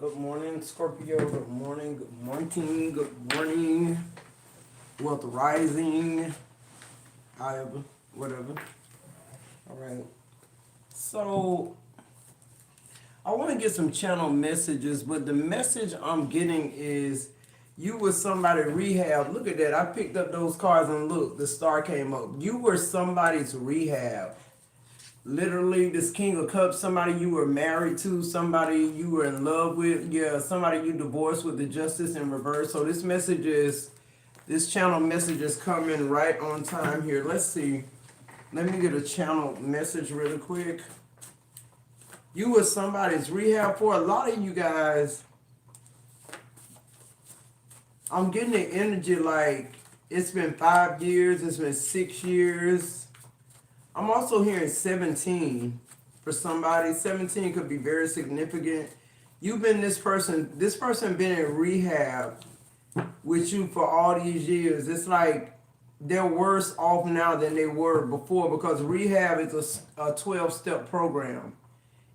Good morning, Scorpio. Good morning, good morning, good morning. Wealth rising, however, whatever. All right. So I want to get some channel messages, but the message I'm getting is you were somebody rehab. Look at that. I picked up those cards and look, the star came up. You were somebody's rehab. Literally, this King of Cups, somebody you were married to, somebody you were in love with, yeah, somebody you divorced with the justice in reverse. So this channel message is coming right on time here. Let's see. Let me get a channel message really quick. You were somebody's rehab for a lot of you guys. I'm getting the energy like it's been 5 years, it's been 6 years. I'm also hearing 17 for somebody. 17 could be very significant. You've been this person been in rehab with you for all these years. It's like they're worse off now than they were before because rehab is a 12-step program.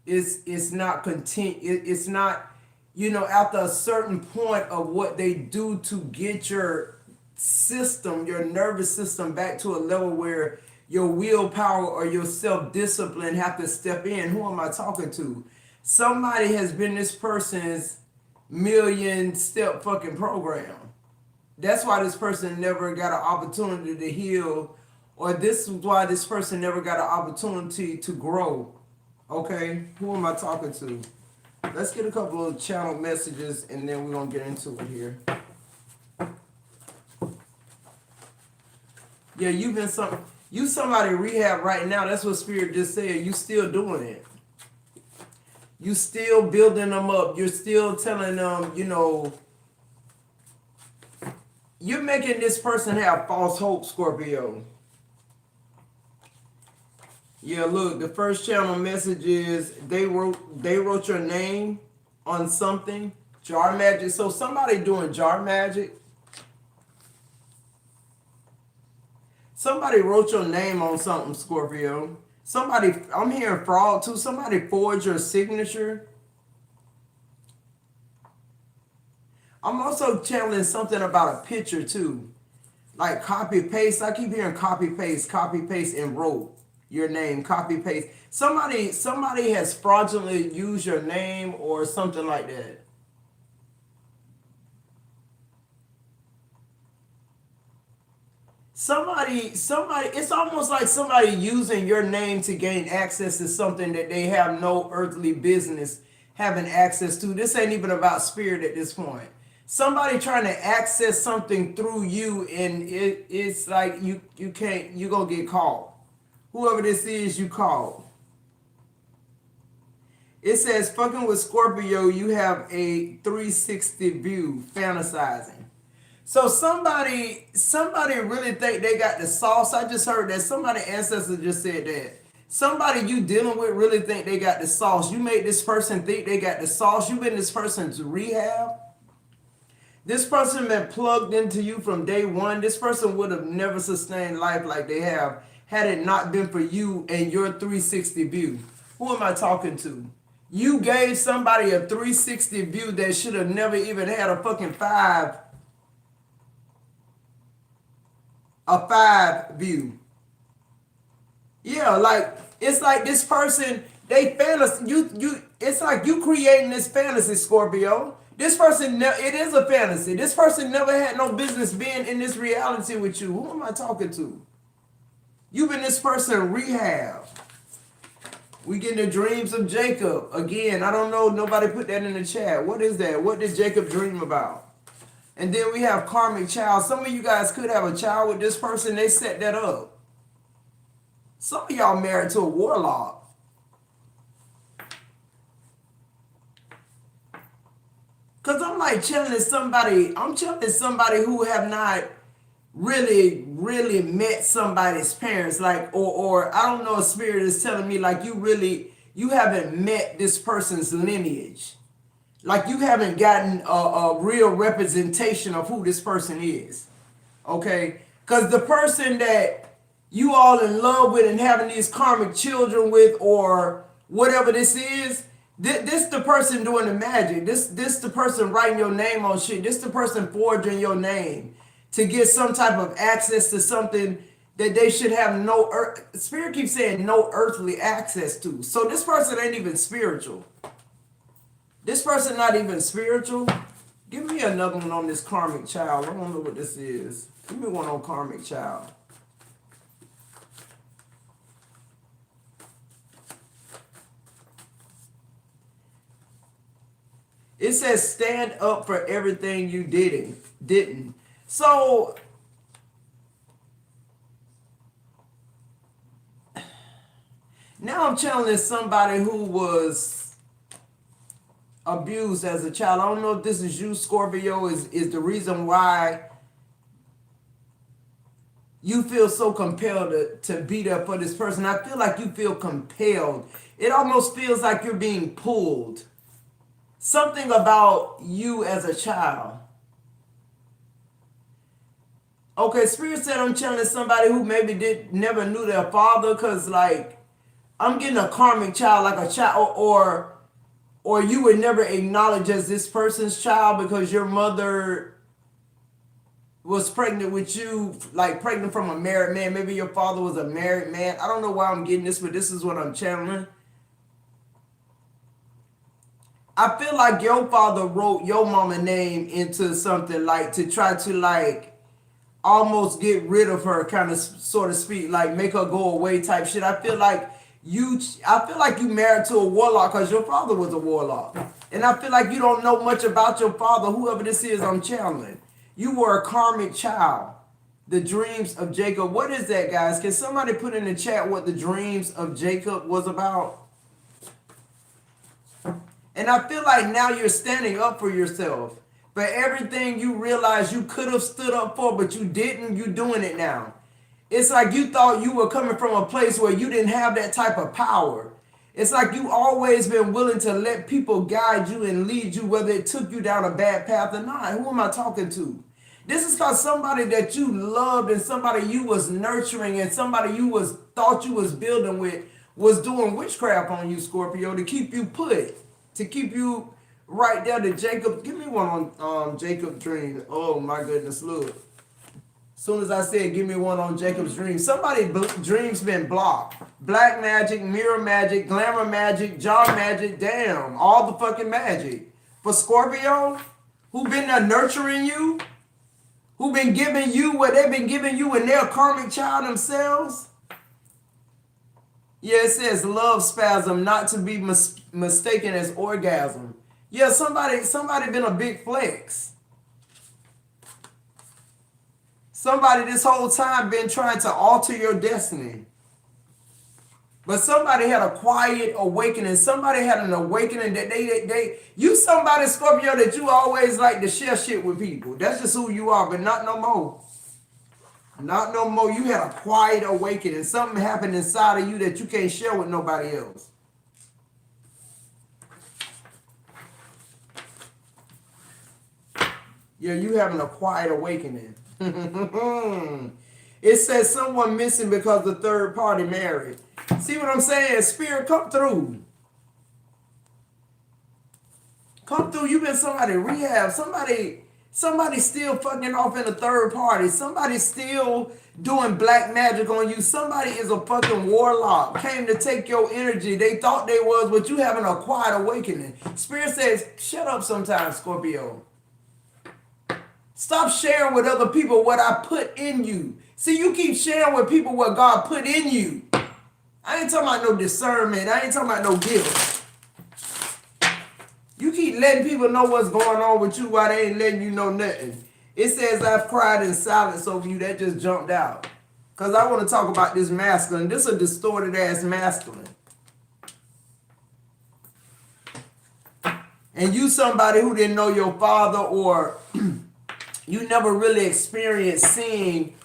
It's not it's not, after a certain point of what they do to get your system, your nervous system back to a level where your willpower or your self-discipline have to step in. Who am I talking to? Somebody has been this person's million-step fucking program. That's why this person never got an opportunity to heal, or this is why this person never got an opportunity to grow. Okay? Who am I talking to? Let's get a couple of channel messages and then we're going to get into it here. Yeah, you somebody rehab right now. That's what Spirit just said. You still doing it. You still building them up. You're still telling them, you're making this person have false hope, Scorpio. Yeah, look, the first channel message is they wrote your name on something. Jar magic. So somebody doing jar magic. Somebody wrote your name on something, Scorpio. I'm hearing fraud too. Somebody forged your signature. I'm also channeling something about a picture too. Like copy paste. I keep hearing copy paste, and wrote your name, copy paste. Somebody has fraudulently used your name or something like that. Somebody, it's almost like somebody using your name to gain access to something that they have no earthly business having access to. This ain't even about spirit at this point. Somebody trying to access something through you, and it's like you can't, you're gonna get caught. Whoever this is, you called. It says, fucking with Scorpio, you have a 360 view, fantasizing. So somebody really think they got the sauce. I just heard that somebody ancestor just said that. Somebody you dealing with really think they got the sauce. You made this person think they got the sauce. You been this person's rehab. This person been plugged into you from day one. This person would have never sustained life like they have had it not been for you and your 360 view. Who am I talking to? You gave somebody a 360 view that should have never even had a fucking five view. Yeah, like it's like this person, they fantasy you it's like you creating this fantasy, Scorpio. This person, it is a fantasy. This person never had no business being in this reality with you. Who am I talking to? You've been this person rehab. We get the dreams of Jacob. Again, I don't know, nobody put that in the chat. What is that? What did Jacob dream about? And then we have karmic child. Some of you guys could have a child with this person. They set that up. Some of y'all married to a warlock. Because I'm like channeling somebody. I'm channeling somebody who have not really met somebody's parents. Like, or I don't know, a spirit is telling me like you haven't met this person's lineage. Like you haven't gotten a real representation of who this person is. Okay? Because the person that you all in love with and having these karmic children with or whatever this is, This the person doing the magic. This the person writing your name on shit. This the person forging your name to get some type of access to something that they should have Spirit keeps saying no earthly access to. So this person ain't even spiritual. This person not even spiritual. Give me another one on this karmic child. I don't know what this is. Give me one on karmic child. It says stand up for everything you didn't. So now I'm channeling somebody who was abused as a child. I don't know if this is you, Scorpio, is the reason why you feel so compelled to be there for this person. I feel like you feel compelled. It almost feels like you're being pulled. Something about you as a child. Okay, Spirit said I'm channeling somebody who maybe never knew their father, because like I'm getting a karmic child, like a child, or you would never acknowledge as this person's child because your mother was pregnant with you, like pregnant from a married man. Maybe your father was a married man. I don't know why I'm getting this, but this is what I'm channeling. I feel like your father wrote your mama name into something, like to try to like almost get rid of her, kind of, sort of speak, like make her go away type shit. I feel like you married to a warlock because your father was a warlock. And I feel like you don't know much about your father, whoever this is I'm channeling. You were a karmic child. The dreams of Jacob. What is that, guys? Can somebody put in the chat what the dreams of Jacob was about? And I feel like now you're standing up for yourself. For everything you realize you could have stood up for, but you didn't, you're doing it now. It's like you thought you were coming from a place where you didn't have that type of power. It's like you always been willing to let people guide you and lead you, whether it took you down a bad path or not. Who am I talking to? This is because somebody that you loved and somebody you was nurturing and somebody you thought you was building with was doing witchcraft on you, Scorpio, to keep you put. To keep you right there to Jacob. Give me one on Jacob's dream. Oh my goodness, look. As soon as I said give me one on Jacob's dream, somebody's dreams been blocked. Black magic, mirror magic, glamour magic, jar magic, damn, all the fucking magic. For Scorpio, who been there nurturing you, who been giving you what they've been giving you when they're a karmic child themselves. Yeah, it says love spasm, not to be mistaken as orgasm. Yeah, somebody been a big flex. Somebody this whole time been trying to alter your destiny. But somebody had a quiet awakening. Somebody had an awakening that you somebody, Scorpio, that you always like to share shit with people. That's just who you are, but not no more. Not no more. You had a quiet awakening. Something happened inside of you that you can't share with nobody else. Yeah, you having a quiet awakening. It says someone missing because the third party married. See what I'm saying? Spirit, come through. Come through. You've been somebody rehab. Somebody still fucking off in a third party. Somebody still doing black magic on you. Somebody is a fucking warlock. Came to take your energy. They thought they was, but you having a quiet awakening. Spirit says, shut up sometimes, Scorpio. Stop sharing with other people what I put in you. See, you keep sharing with people what God put in you. I ain't talking about no discernment. I ain't talking about no guilt. You keep letting people know what's going on with you while they ain't letting you know nothing. It says I've cried in silence over you. That just jumped out. Because I want to talk about this masculine. This is a distorted ass masculine. And you somebody who didn't know your father, or you never really experienced seeing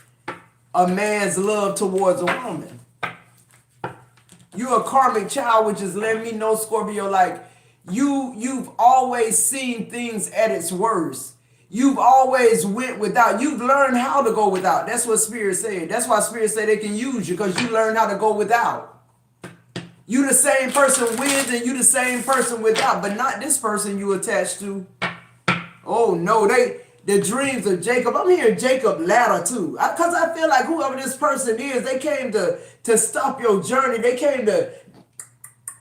a man's love towards a woman. You're a karmic child, which is letting me know, Scorpio, like you've always seen things at its worst. You've always went without. You've learned how to go without. That's what Spirit said. That's why Spirit said they can use you, because you learned how to go without. You the same person with and you the same person without, but not this person you attached to. Oh no, the dreams of Jacob. I'm hearing Jacob ladder too. Because I feel like whoever this person is, they came to stop your journey. They came to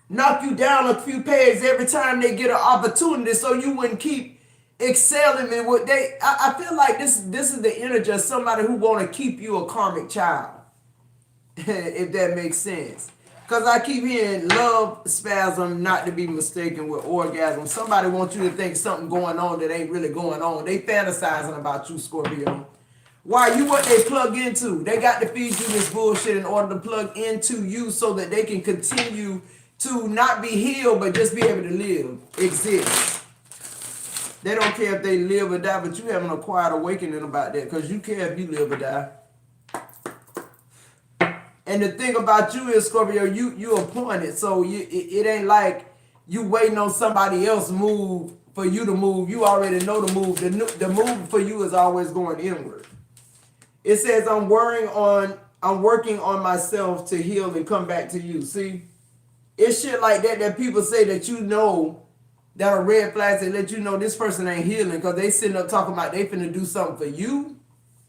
knock you down a few pegs every time they get an opportunity so you wouldn't keep excelling in what they. I feel like this is the energy of somebody who want to keep you a karmic child. If that makes sense. Because I keep hearing love spasm, not to be mistaken with orgasm. Somebody wants you to think something going on that ain't really going on. They fantasizing about you, Scorpio. Why? You what they plug into. They got to feed you this bullshit in order to plug into you so that they can continue to not be healed, but just be able to live, exist. They don't care if they live or die, but you have an acquired awakening about that because you care if you live or die. And the thing about you is, Scorpio, you appointed, so it ain't like you waiting on somebody else move for you to move. You already know the move. The move for you is always going inward. It says, I'm working on myself to heal and come back to you. See, it's shit like that people say that you know that are red flags that let you know this person ain't healing because they sitting up talking about they finna do something for you.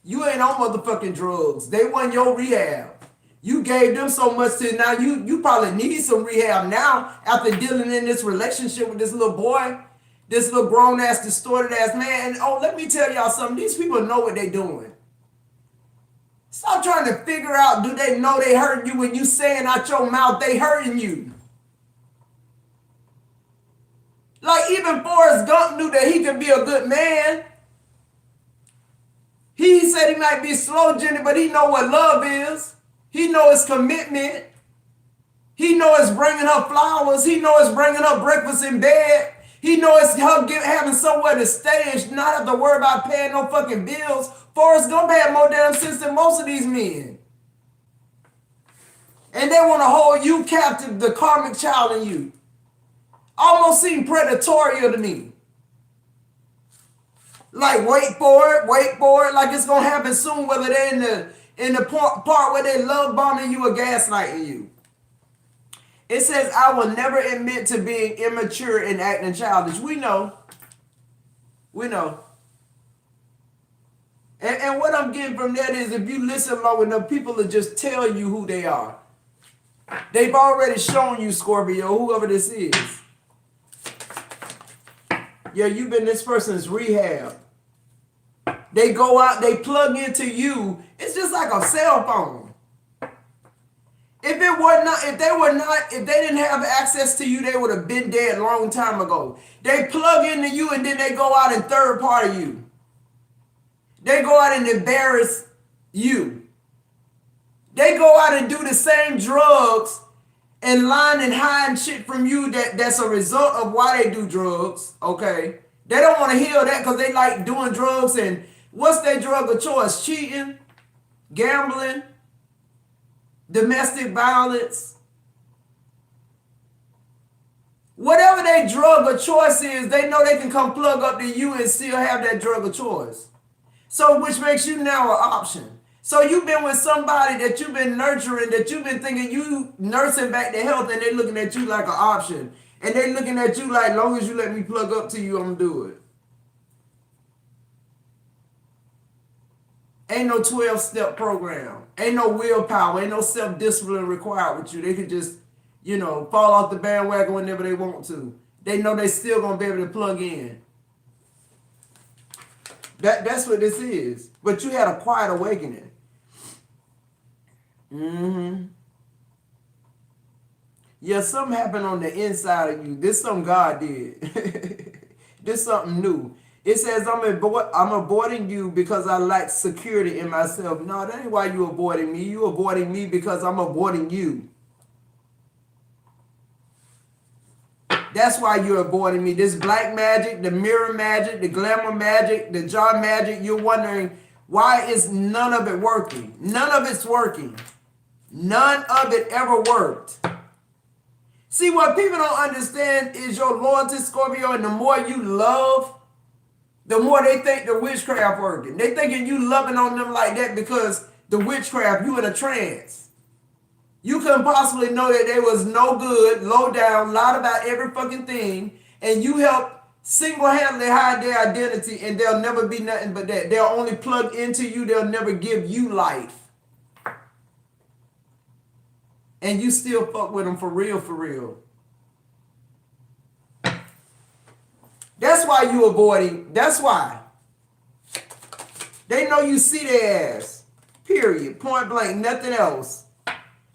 You ain't on motherfucking drugs. They want your rehab. You gave them so much to now you probably need some rehab now after dealing in this relationship with this little boy, this little grown ass distorted ass man. And oh, let me tell y'all something. These people know what they doing. Stop trying to figure out, do they know they hurting you when you saying out your mouth they hurting you? Like even Forrest Gump knew that he could be a good man. He said he might be slow, Jenny, but he know what love is. He know his commitment. He know it's bringing her flowers. He know it's bringing her breakfast in bed. He know it's her having somewhere to stay and not have to worry about paying no fucking bills. Forrest Gump had more damn sense than most of these men. And they want to hold you captive, the karmic child in you. Almost seem predatorial to me. Like wait for it, like it's gonna happen soon, whether they're in the part where they love bombing you or gaslighting you. It says, I will never admit to being immature and acting childish. We know. And what I'm getting from that is if you listen long enough, people will just tell you who they are. They've already shown you, Scorpio, whoever this is. Yeah, you've been this person's rehab. They go out, they plug into you. It's just like a cell phone. If they didn't have access to you, they would have been dead a long time ago. They plug into you and then they go out and third party you. They go out and embarrass you. They go out and do the same drugs and lying and hiding shit from you that's a result of why they do drugs, okay? They don't want to heal that because they like doing drugs and what's their drug of choice? Cheating, gambling, domestic violence. Whatever their drug of choice is, they know they can come plug up to you and still have that drug of choice. So which makes you now an option. So you've been with somebody that you've been nurturing, that you've been thinking you nursing back to health, and they're looking at you like an option. And they're looking at you like, long as you let me plug up to you, I'm gonna do it. Ain't no 12-step program. Ain't no willpower. Ain't no self-discipline required with you. They could just, fall off the bandwagon whenever they want to. They know they still gonna be able to plug in. That's what this is. But you had a quiet awakening. Yeah, something happened on the inside of you. This something God did. This something new. It says, I'm avoiding you because I lack security in myself. No, that ain't why you avoiding me. You avoiding me because I'm avoiding you. That's why you're avoiding me. This black magic, the mirror magic, the glamour magic, the jar magic, you're wondering, why is none of it working? None of it's working. None of it ever worked. See, what people don't understand is your loyalty, Scorpio, and the more you love, the more they think the witchcraft working. They thinking you loving on them like that because the witchcraft, you in a trance. You couldn't possibly know that they was no good, low down, lied about every fucking thing, and you helped single-handedly hide their identity, and they'll never be nothing but that. They'll only plug into you. They'll never give you life. And you still fuck with them for real, for real. That's why you avoiding. That's why. They know you see their ass. Period. Point blank. Nothing else.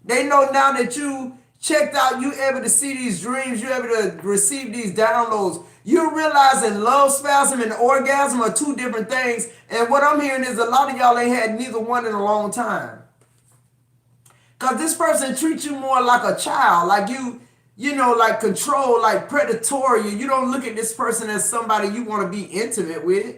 They know now that you checked out, you able to see these dreams, you able to receive these downloads. You're realizing love spasm and orgasm are two different things. And what I'm hearing is a lot of y'all ain't had neither one in a long time. Because this person treats you more like a child, like you know, like control, like predatory. You don't look at this person as somebody you want to be intimate with.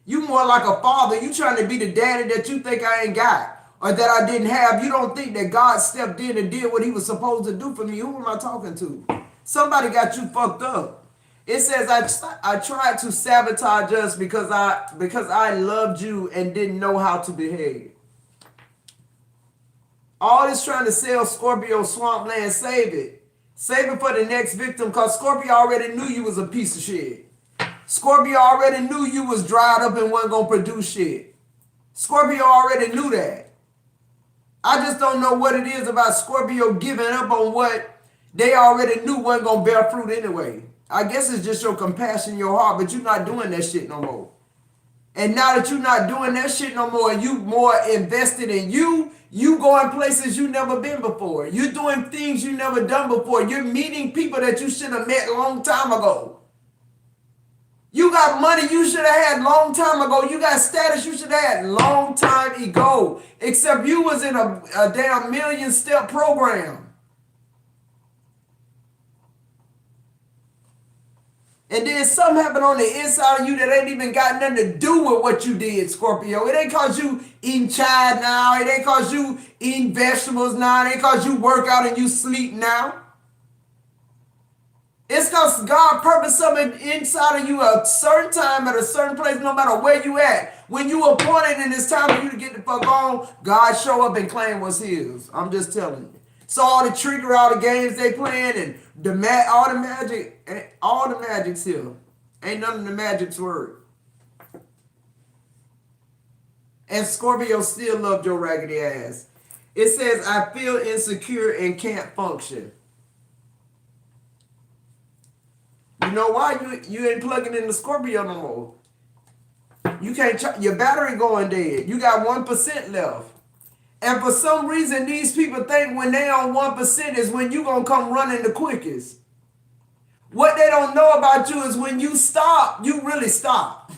You more like a father. You trying to be the daddy that you think I ain't got or that I didn't have. You don't think that God stepped in and did what he was supposed to do for me. Who am I talking to? Somebody got you fucked up. It says I tried to sabotage us because I loved you and didn't know how to behave. All this trying to sell Scorpio Swampland, save it. Save it for the next victim, because Scorpio already knew you was a piece of shit. Scorpio already knew you was dried up and wasn't going to produce shit. Scorpio already knew that. I just don't know what it is about Scorpio giving up on what they already knew wasn't going to bear fruit anyway. I guess it's just your compassion in your heart, but you're not doing that shit no more. And now that you're not doing that shit no more and you more invested in you going places you never been before. You're doing things you never done before. You're meeting people that you should have met a long time ago. You got money you should have had long time ago. You got status you should have had long time ago. Except you was in a damn million-step program. And then something happened on the inside of you that ain't even got nothing to do with what you did, Scorpio. It ain't cause you eating child now. It ain't cause you eating vegetables now. It ain't cause you work out and you sleep now. It's because God purposed something inside of you a certain time at a certain place, no matter where you at. When you appointed and it's time for you to get the fuck on, God show up and claim what's his. I'm just telling you. So all the trickery, all the games they playing, and all the magic's here. Ain't none of the magic's work. And Scorpio still loved your raggedy ass. It says, I feel insecure and can't function. You know why? You ain't plugging in the Scorpio no more. You can't. Your battery going dead. You got 1% left. And for some reason, these people think when they on 1% is when you going to come running the quickest. What they don't know about you is when you stop, you really stop.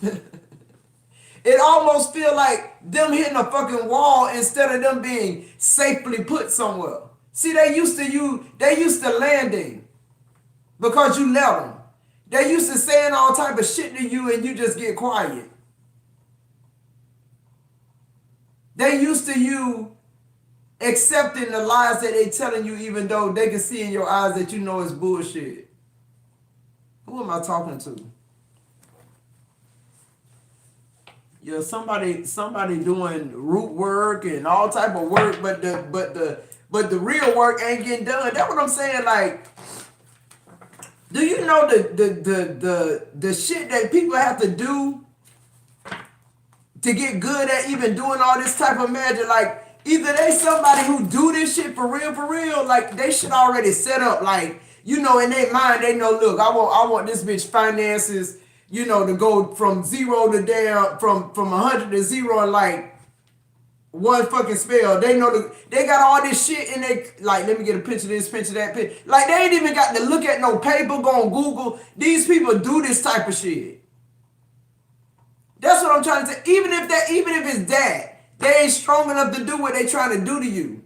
It almost feel like them hitting a fucking wall instead of them being safely put somewhere. See, they used to landing because you let them. They used to saying all type of shit to you and you just get quiet. They used to you accepting the lies that they telling you even though they can see in your eyes that you know it's bullshit. Who am I talking to? Yeah, somebody doing root work and all type of work, but the real work ain't getting done. That's what I'm saying. Like, do you know the shit that people have to do to get good at even doing all this type of magic? Like, either they somebody who do this shit for real, like they should already set up, like, you know, in their mind, they know, look, I want this bitch finances, you know, to go from zero to down, from 100 to zero in like one fucking spell. They know they got all this shit in they, like, let me get a picture of this, picture of that, picture. Like, they ain't even got to look at no paper, go on Google. These people do this type of shit. That's what I'm trying to say. Even if it's that, they ain't strong enough to do what they trying to do to you.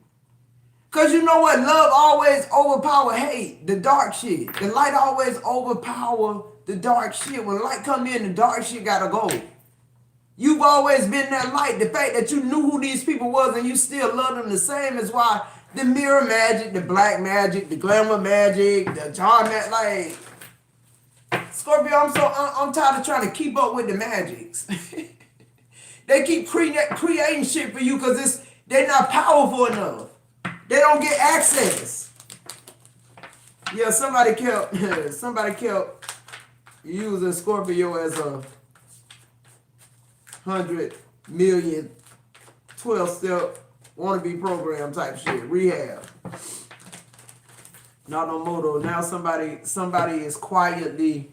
Because you know what? Love always overpower hate, the dark shit. The light always overpower the dark shit. When light come in, the dark shit gotta go. You've always been that light. The fact that you knew who these people was and you still love them the same is why the mirror magic, the black magic, the glamour magic, the jar magic, like, Scorpio, I'm tired of trying to keep up with the magics. They keep creating shit for you because they're not powerful enough. They don't get access. Yeah, somebody kept using Scorpio as a 100 million 12-step wannabe program type shit. Rehab. Not no more though. Now somebody is quietly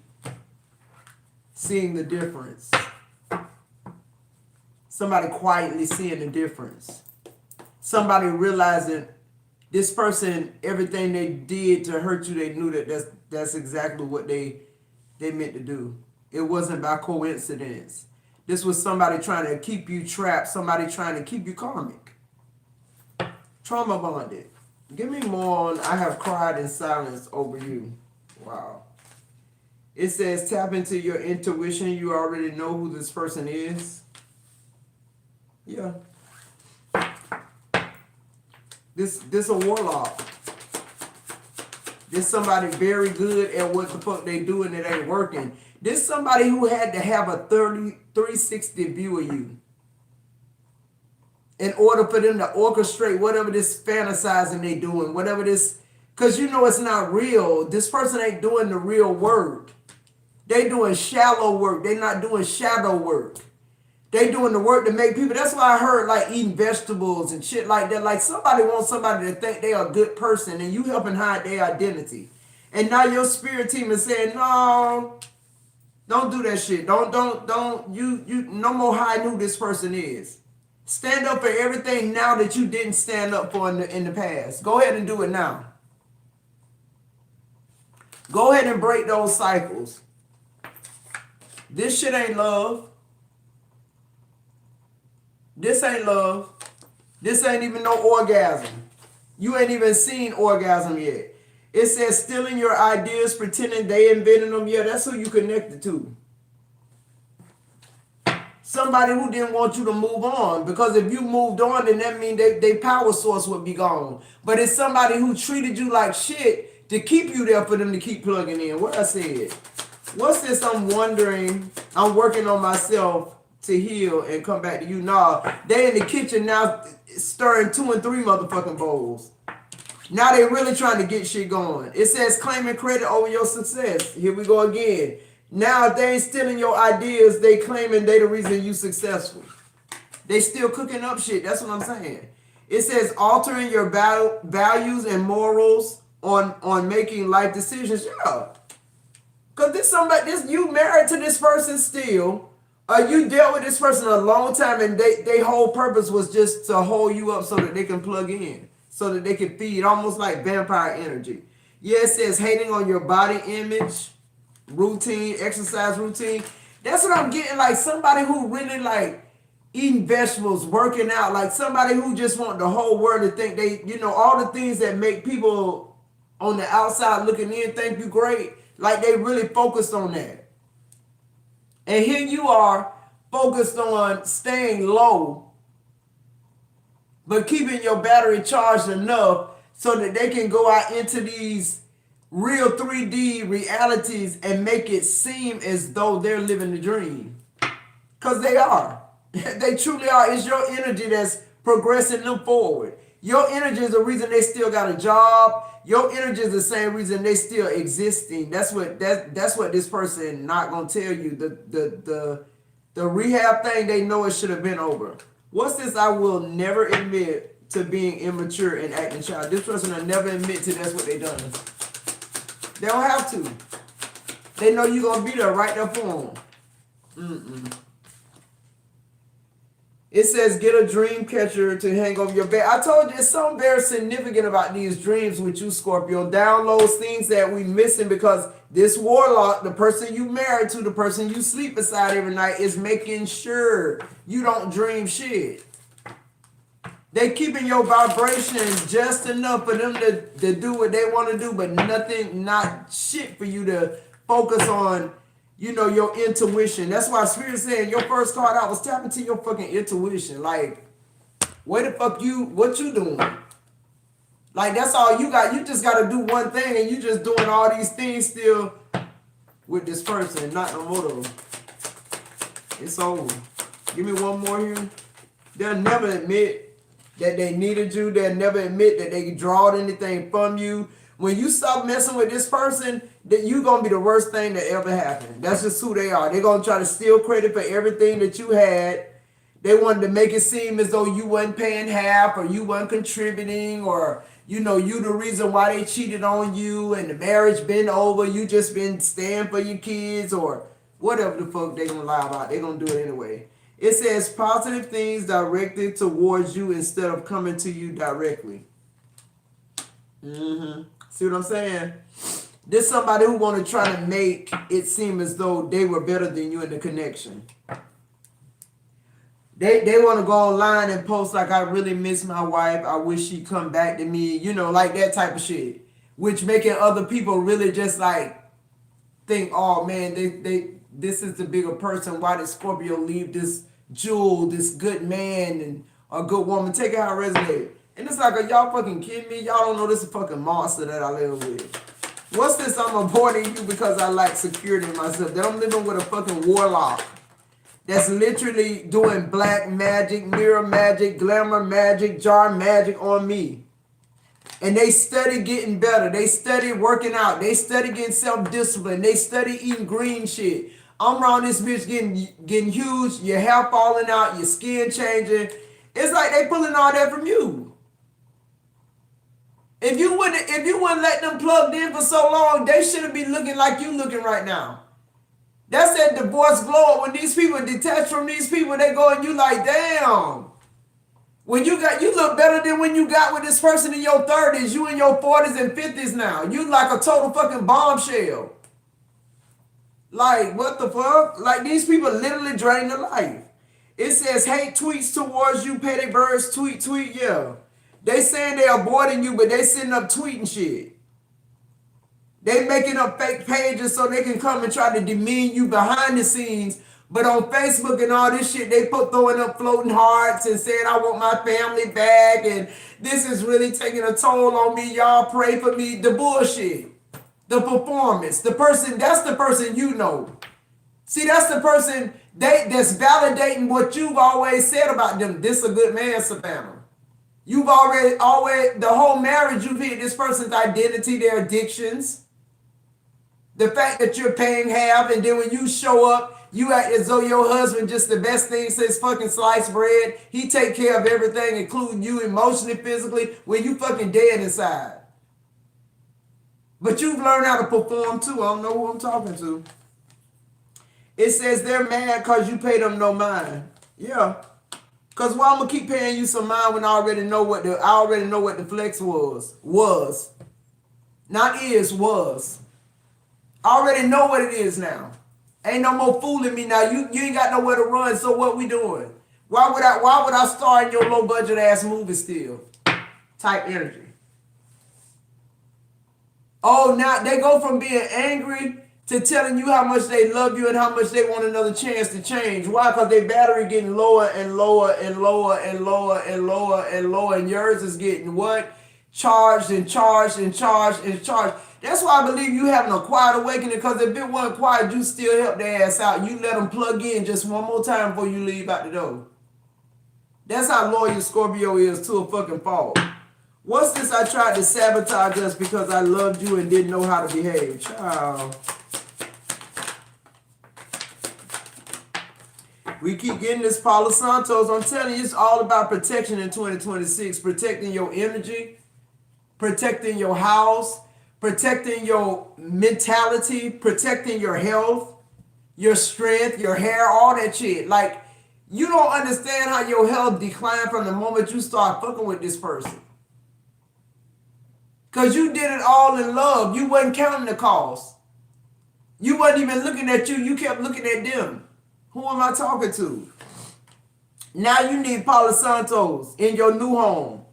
seeing the difference. Somebody quietly seeing the difference. Somebody realizing this person, everything they did to hurt you, they knew that's exactly what they meant to do. It wasn't by coincidence. This was somebody trying to keep you trapped, somebody trying to keep you karmic. Trauma bonded. Give me more on I have cried in silence over you. Wow. It says tap into your intuition. You already know who this person is. Yeah. This a warlock. This somebody very good at what the fuck they do and it ain't working. This somebody who had to have a 360 view of you in order for them to orchestrate whatever this fantasizing they doing, whatever this, because you know it's not real. This person ain't doing the real work. They doing shallow work. They not doing shadow work. They doing the work to make people. That's why I heard like eating vegetables and shit like that. Like somebody wants somebody to think they are a good person and you helping hide their identity. And now your spirit team is saying, no, don't do that shit. You no more hiding who this person is. Stand up for everything now that you didn't stand up for in the past. Go ahead and do it now. Go ahead and break those cycles. This shit ain't love. This ain't love. This ain't even no orgasm. You ain't even seen orgasm yet. It says stealing your ideas, pretending they invented them. Yeah, that's who you connected to. Somebody who didn't want you to move on. Because if you moved on, then that means they power source would be gone. But it's somebody who treated you like shit to keep you there for them to keep plugging in. What I said. What's this? I'm wondering. I'm working on myself to heal and come back to you. Nah, they in the kitchen now stirring 2 and 3 motherfucking bowls. Now they really trying to get shit going. It says claiming credit over your success. Here we go again. Now if they ain't stealing your ideas, they claiming they the reason you successful. They still cooking up shit. That's what I'm saying. It says altering your values and morals on making life decisions. Yeah. Cause you married to this person still. You dealt with this person a long time and they whole purpose was just to hold you up so that they can plug in. So that they can feed, almost like vampire energy. Yeah, it says hating on your body image, routine, exercise routine. That's what I'm getting, like somebody who really like eating vegetables, working out, like somebody who just want the whole world to think they, all the things that make people on the outside looking in think you great, like they really focused on that. And here you are focused on staying low, but keeping your battery charged enough so that they can go out into these real 3D realities and make it seem as though they're living the dream. Because they are. They truly are. It's your energy that's progressing them forward. Your energy is the reason they still got a job. Your energy is the same reason they still existing. That's what this person not gonna tell you. The rehab thing, they know it should have been over. What's this? I will never admit to being immature and acting child. This person will never admit to that's what they done. They don't have to. They know you're gonna be there right there for them. It says get a dream catcher to hang over your bed. I told you it's something very significant about these dreams with you, Scorpio. Downloads things that we missing because this warlock, the person you married to, the person you sleep beside every night, is making sure you don't dream shit. They keeping your vibration just enough for them to do what they want to do, but not shit for you to focus on, your intuition. That's why Spirit saying your first card out was tapping to your fucking intuition. Like, what you doing? Like, that's all you got. You just got to do one thing, and you just doing all these things still with this person, not no more. It's over. Give me one more here. They'll never admit that they needed you. They'll never admit that they drawed anything from you. When you stop messing with this person, that you gonna be the worst thing that ever happened. That's just who they are. They're gonna try to steal credit for everything that you had. They wanted to make it seem as though you wasn't paying half or you wasn't contributing or you the reason why they cheated on you and the marriage been over. You just been staying for your kids or whatever the fuck they gonna lie about. They gonna do it anyway. It says positive things directed towards you instead of coming to you directly. See what I'm saying? There's somebody who want to try to make it seem as though they were better than you in the connection. They want to go online and post like, I really miss my wife. I wish she'd come back to me. Like that type of shit. Which making other people really just like think, oh man, this is the bigger person. Why did Scorpio leave this jewel, this good man and a good woman? Take it how it resonates. And it's like, are y'all fucking kidding me? Y'all don't know this is a fucking monster that I live with. What's this? I'm avoiding you because I lack security in myself. That I'm living with a fucking warlock that's literally doing black magic, mirror magic, glamour magic, jar magic on me. And they study getting better. They study working out. They study getting self-discipline. They study eating green shit. I'm around this bitch getting huge, your hair falling out, your skin changing. It's like they pulling all that from you. If you wouldn't let them plugged in for so long, they shouldn't be looking like you looking right now. That's that divorce glow up. When these people detach from these people, they go and you like, damn. When you look better than when you got with this person in your 30s. You in your 40s and 50s now. You like a total fucking bombshell. Like, what the fuck? Like, these people literally drain their life. It says hate tweets towards you, petty birds, tweet, yeah. They saying they avoiding you, but they sitting up tweeting shit. They making up fake pages so they can come and try to demean you behind the scenes. But on Facebook and all this shit, they throwing up floating hearts and saying, I want my family back. And this is really taking a toll on me. Y'all pray for me. The bullshit. The performance. That's the person you know. See, that's the person that's validating what you've always said about them. This a good man, Savannah. You've always, the whole marriage, you've hit this person's identity, their addictions. The fact that you're paying half, and then when you show up, you act as though your husband just the best thing since fucking sliced bread. He take care of everything, including you emotionally, physically, when you fucking dead inside. But you've learned how to perform too. I don't know who I'm talking to. It says they're mad because you pay them no mind. Yeah. Because why I'm going to keep paying you some mind when I already know what the flex was. Was. Not is, was. I already know what it is now. Ain't no more fooling me now. You ain't got nowhere to run, so what we doing? Why would I star in your low budget ass movie still? Type energy. Oh, now they go from being angry to telling you how much they love you and how much they want another chance to change. Why? Because their battery getting lower and lower and lower and lower and lower and lower, and yours is getting what? Charged and charged and charged and charged. That's why I believe you having a quiet awakening, because if it wasn't quiet, you still help their ass out. You let them plug in just one more time before you leave out the door. That's how loyal Scorpio is to a fucking fault. What's this? I tried to sabotage us because I loved you and didn't know how to behave. Child. We keep getting this Palo Santos. I'm telling you, it's all about protection in 2026. Protecting your energy, protecting your house, protecting your mentality, protecting your health, your strength, your hair, all that shit. Like, you don't understand how your health declined from the moment you start fucking with this person. Because you did it all in love. You wasn't counting the cost. You wasn't even looking at you. You kept looking at them. Who am I talking to? Now you need Palo Santos in your new home.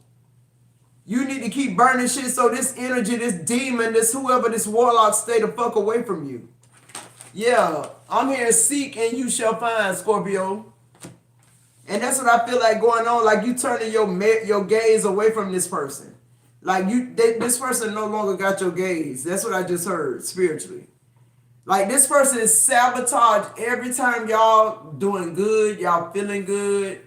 You need to keep burning shit so this energy, this demon, this whoever, this warlock stay the fuck away from you. Yeah, I'm here, seek and you shall find, Scorpio. And that's what I feel like going on. Like you turning your gaze away from this person. Like this person no longer got your gaze. That's what I just heard spiritually. Like this person is sabotaged every time y'all doing good, y'all feeling good.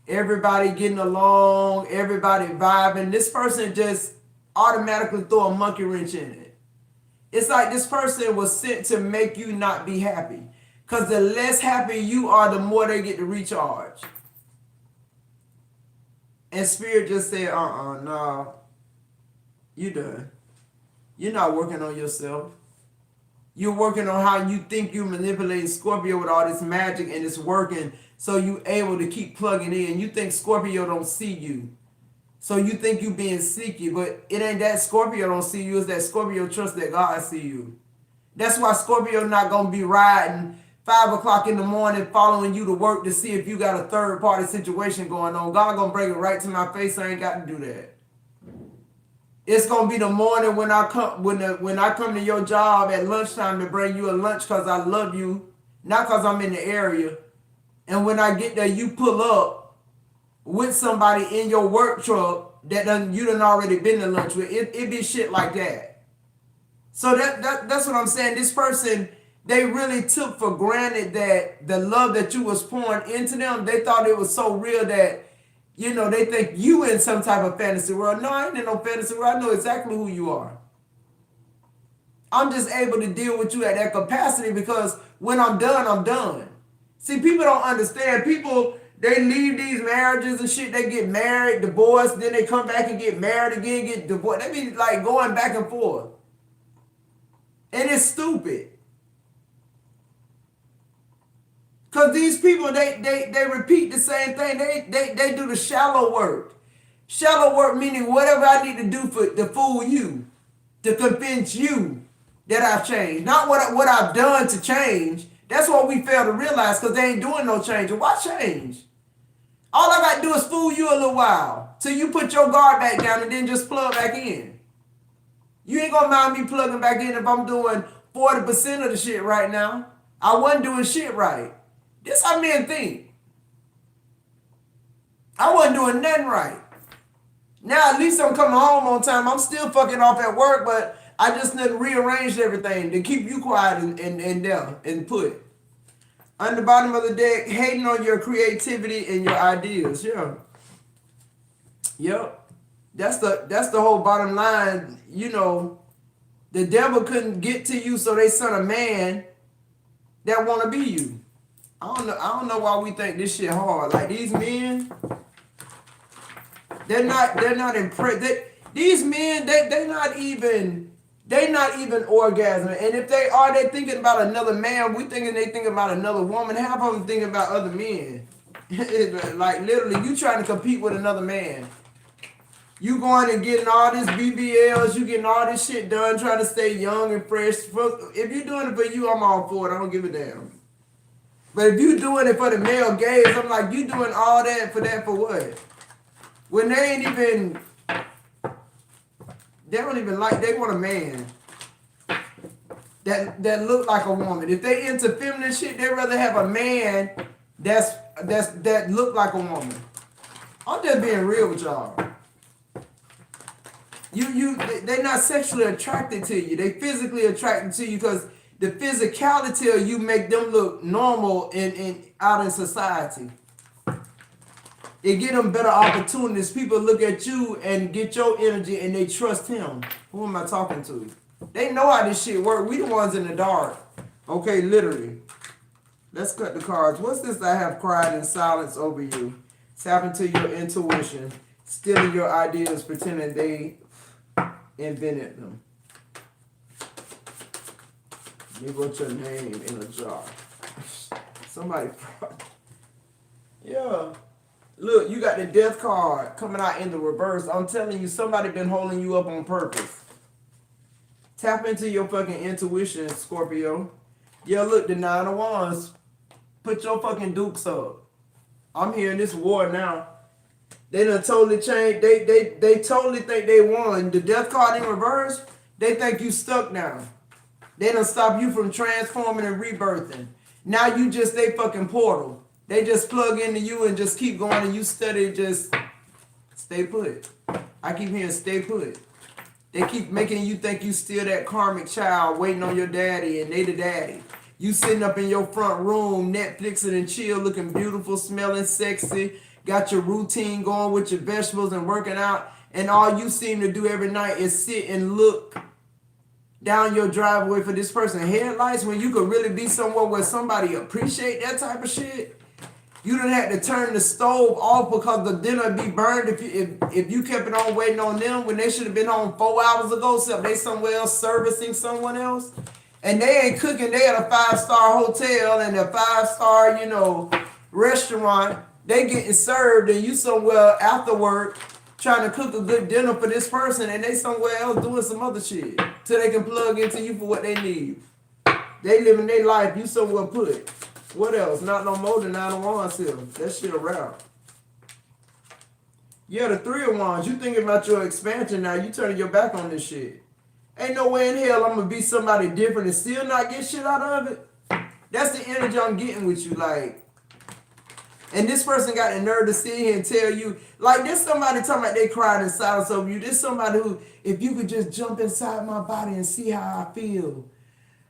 everybody getting along, everybody vibing. This person just automatically throw a monkey wrench in it. It's like this person was sent to make you not be happy. Because the less happy you are, the more they get to recharge. And Spirit just said, no, you done. You're not working on yourself. You're working on how you think you're manipulating Scorpio with all this magic and it's working, so you able to keep plugging in. You think Scorpio don't see you. So you think you being sneaky, but it ain't that Scorpio don't see you, it's that Scorpio trusts that God see you. That's why Scorpio not going to be riding 5 o'clock in the morning following you to work to see if you got a third party situation going on. God going to bring it right to my face. I ain't got to do that. It's gonna be the morning when I come when I come to your job at lunchtime to bring you a lunch because I love you, not because I'm in the area. And when I get there, you pull up with somebody in your work truck that you done already been to lunch with. It be shit like that. So that's what I'm saying. This person, they really took for granted that the love that you was pouring into them, they thought it was so real that, you know, they think you in some type of fantasy world. No, I ain't in no fantasy world. I know exactly who you are. I'm just able to deal with you at that capacity because when I'm done, I'm done. See, people don't understand. People, they leave these marriages and shit. They get married, divorced, then they come back and get married again, get divorced. They be like going back and forth. And it's stupid. Because these people, they repeat the same thing. They do the shallow work. Shallow work meaning whatever I need to do to fool you, to convince you that I've changed. Not what I've done to change. That's what we fail to realize because they ain't doing no change. Why change? All I got to do is fool you a little while till you put your guard back down and then just plug back in. You ain't going to mind me plugging back in if I'm doing 40% of the shit right now. I wasn't doing shit right. This how men think. I wasn't doing nothing right. Now at least I'm coming home on time. I'm still fucking off at work, but I just done rearranged everything to keep you quiet and there and put. On the bottom of the deck, hating on your creativity and your ideas. Yeah. Yep. That's the whole bottom line. You know, the devil couldn't get to you, so they sent a man that want to be you. I don't know why we think this shit hard. Like these men, they're not impressed. These men, they're not even orgasming. And if they are, they thinking about another man. We thinking they thinking about another woman. Half of them thinking about other men. Like literally, you trying to compete with another man. You going and getting all this BBLs, you getting all this shit done, trying to stay young and fresh. If you're doing it for you, I'm all for it. I don't give a damn. But if you doing it for the male gaze, I'm like, you doing all that for what? When they ain't even, they don't even like, they want a man that look like a woman. If they into feminine shit, they rather have a man that look like a woman. I'm just being real with y'all. They're not sexually attracted to you. They physically attracted to you because the physicality of you make them look normal out in society. It get them better opportunities. People look at you and get your energy and they trust him. Who am I talking to? They know how this shit work. We the ones in the dark. Okay, literally. Let's cut the cards. What's this? I have cried in silence over you. Tap into your intuition. Stealing your ideas, pretending they invented them. You wrote your name in a jar. Somebody. Yeah. Look, you got the death card coming out in the reverse. I'm telling you, somebody been holding you up on purpose. Tap into your fucking intuition, Scorpio. Yeah, look, the 9 of Wands. Put your fucking dukes up. I'm hearing this war now. They done totally changed. They totally think they won. The death card in reverse, they think you stuck now. They done stop you from transforming and rebirthing. Now you just they fucking portal. They just plug into you and just keep going and you study just stay put. I keep hearing stay put. They keep making you think you still that karmic child waiting on your daddy and they the daddy. You sitting up in your front room, Netflixing and chill, looking beautiful, smelling sexy, got your routine going with your vegetables and working out, and all you seem to do every night is sit and look down your driveway for this person headlights, when you could really be somewhere where somebody appreciate that type of shit. You done had to turn the stove off because the dinner be burned if you kept it on waiting on them when they should have been home 4 hours ago, except they somewhere else servicing someone else. And they ain't cooking, they at a 5-star hotel and a 5-star, restaurant. They getting served and you somewhere after work trying to cook a good dinner for this person and they somewhere else doing some other shit till they can plug into you for what they need. They living their life, you somewhere put. What else? Not no more than 9 of Wands here. That shit around. Yeah, the 3 of Wands. You thinking about your expansion now. You turning your back on this shit. Ain't no way in hell I'm going to be somebody different and still not get shit out of it. That's the energy I'm getting with you. Like, and this person got the nerve to sit here and tell you, like, there's somebody talking about they cried in silence over you. There's somebody who, if you could just jump inside my body and see how I feel.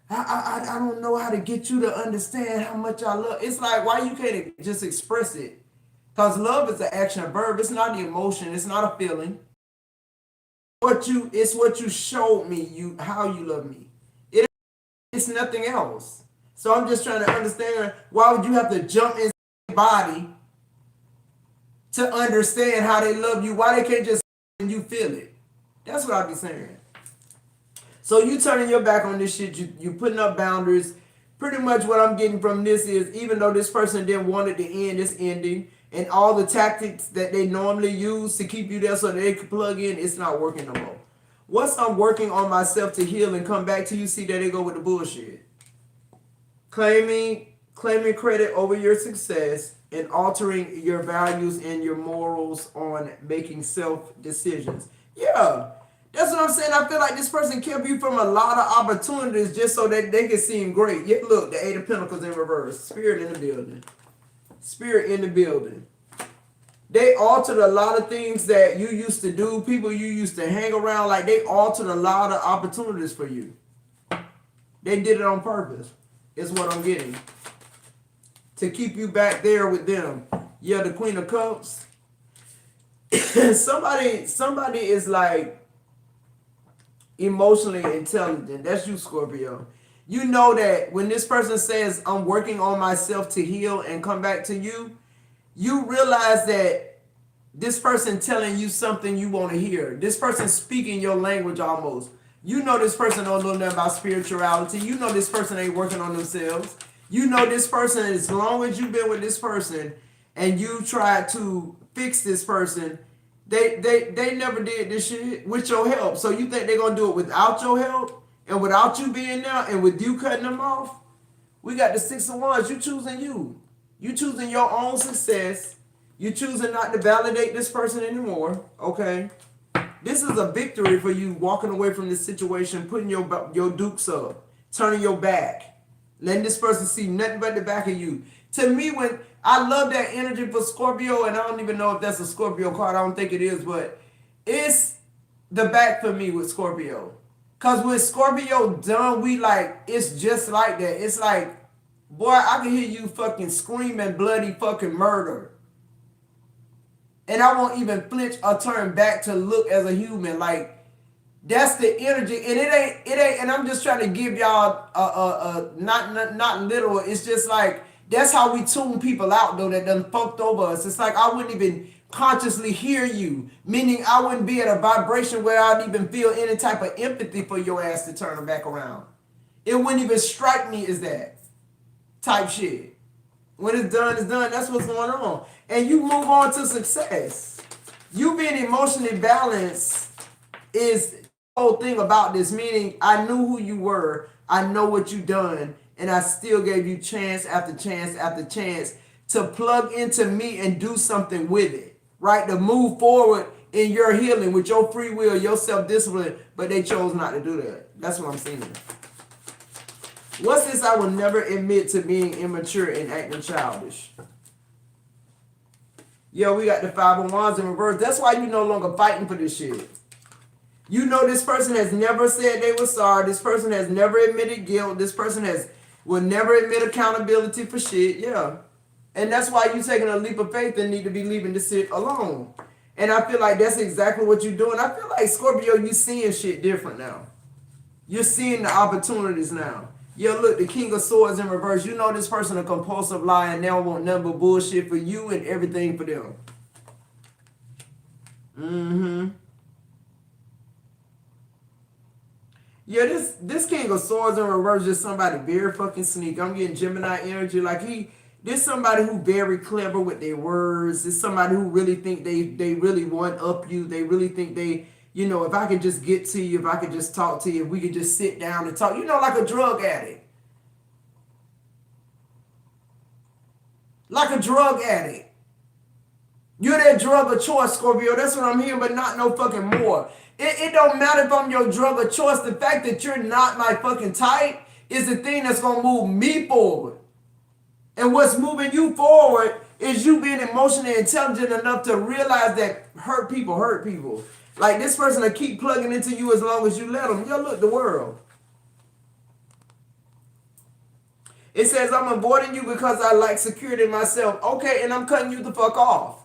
I don't know how to get you to understand how much I love. It's like, why you can't just express it? Because love is an action verb. It's not the emotion. It's not a feeling. It's what you showed me, how you love me. It's nothing else. So I'm just trying to understand, why would you have to jump inside your body to understand how they love you? Why they can't just and you feel it? That's what I be saying. So you turning your back on this shit, you putting up boundaries. Pretty much what I'm getting from this is, even though this person didn't want it to end, it's ending. And all the tactics that they normally use to keep you there so that they can plug in, it's not working no more. Once I'm working on myself to heal and come back to you, see, there they go with the bullshit. Claiming credit over your success and altering your values and your morals on making self-decisions. Yeah. That's what I'm saying. I feel like this person kept you from a lot of opportunities just so that they can seem great. Yeah, look, the 8 of Pentacles in reverse. Spirit in the building. Spirit in the building. They altered a lot of things that you used to do, people you used to hang around. Like, they altered a lot of opportunities for you. They did it on purpose, is what I'm getting. To keep you back there with them. Yeah, the Queen of Cups. Somebody is like emotionally intelligent. That's you, Scorpio. You know that when this person says, I'm working on myself to heal and come back to you, you realize that this person telling you something you want to hear. This person speaking your language almost. You know this person don't know nothing about spirituality. You know this person ain't working on themselves. You know this person, as long as you've been with this person and you try to fix this person, they never did this shit with your help. So you think they're going to do it without your help and without you being there and with you cutting them off? We got the 6 of Wands. You choosing you. You choosing your own success. You choosing not to validate this person anymore. Okay? This is a victory for you, walking away from this situation, putting your dukes up, turning your back, letting this person see nothing but the back of you. To me, when I love that energy for Scorpio, and I don't even know if that's a Scorpio card. I don't think it is, but it's the back for me with Scorpio. Because with Scorpio done, it's just like that. It's like, boy, I can hear you fucking screaming bloody fucking murder. And I won't even flinch or turn back to look as a human. Like, that's the energy. And it ain't, and I'm just trying to give y'all not literal. It's just like, that's how we tune people out, though, that done fucked over us. It's like I wouldn't even consciously hear you, meaning I wouldn't be at a vibration where I'd even feel any type of empathy for your ass to turn them back around. It wouldn't even strike me as that type shit. When it's done, it's done. That's what's going on. And you move on to success. You being emotionally balanced is the whole thing about this, meaning I knew who you were. I know what you done. And I still gave you chance after chance after chance to plug into me and do something with it, right? To move forward in your healing with your free will, your self-discipline, but they chose not to do that. That's what I'm saying. What's this? I will never admit to being immature and acting childish. Yo, we got the 5 of Wands in reverse. That's why you no longer fighting for this shit. You know this person has never said they were sorry. This person has never admitted guilt. This person will never admit accountability for shit. Yeah. And that's why you taking a leap of faith and need to be leaving this shit alone. And I feel like that's exactly what you're doing. I feel like Scorpio, you seeing shit different now. You're seeing the opportunities now. Yo, look, the King of Swords in reverse. You know this person a compulsive liar and they don't want nothing but bullshit for you and everything for them. Mm-hmm. Yeah, this King of Swords in reverse is somebody very fucking sneaky. I'm getting Gemini energy. Like this somebody who very clever with their words. It's somebody who really think they really want up you. They really think they, you know, if I could just get to you, if I could just talk to you, if we could just sit down and talk, you know, like a drug addict. Like a drug addict. You're that drug of choice, Scorpio. That's what I'm hearing, but not no fucking more. It don't matter if I'm your drug of choice. The fact that you're not my fucking type is the thing that's going to move me forward. And what's moving you forward is you being emotionally intelligent enough to realize that hurt people hurt people. Like this person will keep plugging into you as long as you let them. Yo, look, the world. It says, I'm avoiding you because I like security myself. Okay, and I'm cutting you the fuck off.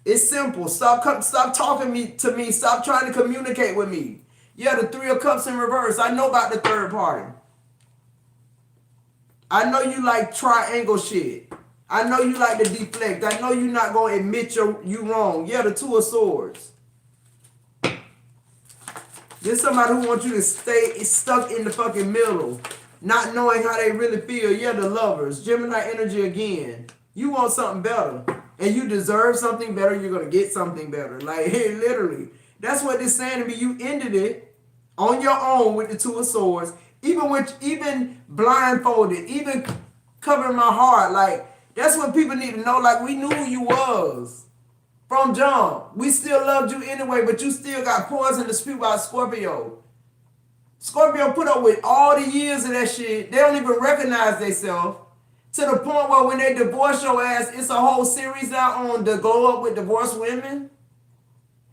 It's simple. Stop talking to me. Stop trying to communicate with me. Yeah, the Three of Cups in reverse. I know about the third party. I know you like triangle shit. I know you like to deflect. I know you're not going to admit you wrong. Yeah, the Two of Swords. There's somebody who wants you to stay stuck in the fucking middle, not knowing how they really feel. Yeah, the Lovers. Gemini energy again. You want something better. And you deserve something better, you're going to get something better. Like, hey, literally. That's what this saying to me. You ended it on your own with the Two of Swords. Even blindfolded. Even covering my heart. Like, that's what people need to know. Like, we knew who you was. From jump. We still loved you anyway, but you still got poison to spew about Scorpio. Scorpio put up with all the years of that shit. They don't even recognize themselves. To the point where when they divorce your ass, it's a whole series out on the Glow Up with Divorced Women.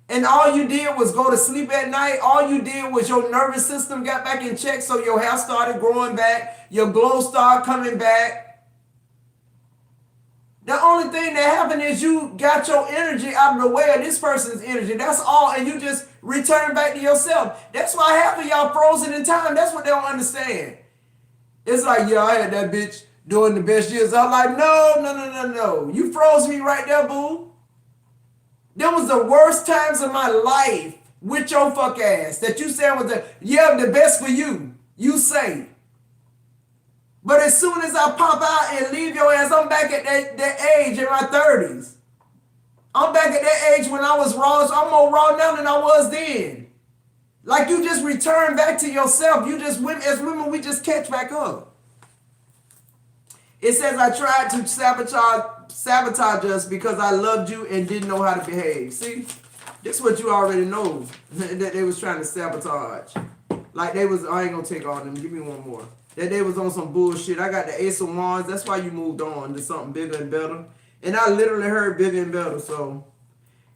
And all you did was go to sleep at night. All you did was your nervous system got back in check, so your hair started growing back. Your glow started coming back. The only thing that happened is you got your energy out of the way of this person's energy. That's all. And you just return back to yourself. That's why half of y'all frozen in time. That's what they don't understand. It's like, yeah, I had that bitch during the best years. I'm like, no. You froze me right there, boo. That was the worst times of my life with your fuck ass. That you said was the best for you. You say. But as soon as I pop out and leave your ass, I'm back at that age in my 30s. I'm back at that age when I was raw. I'm more raw now than I was then. Like you just return back to yourself. You just, as women, we just catch back up. It says, I tried to sabotage us because I loved you and didn't know how to behave. See, this is what you already know, that they was trying to sabotage. Like they was, I ain't gonna take all of them. Give me one more. That they was on some bullshit. I got the Ace of Wands. That's why you moved on to something bigger and better. And I literally heard bigger and better. So,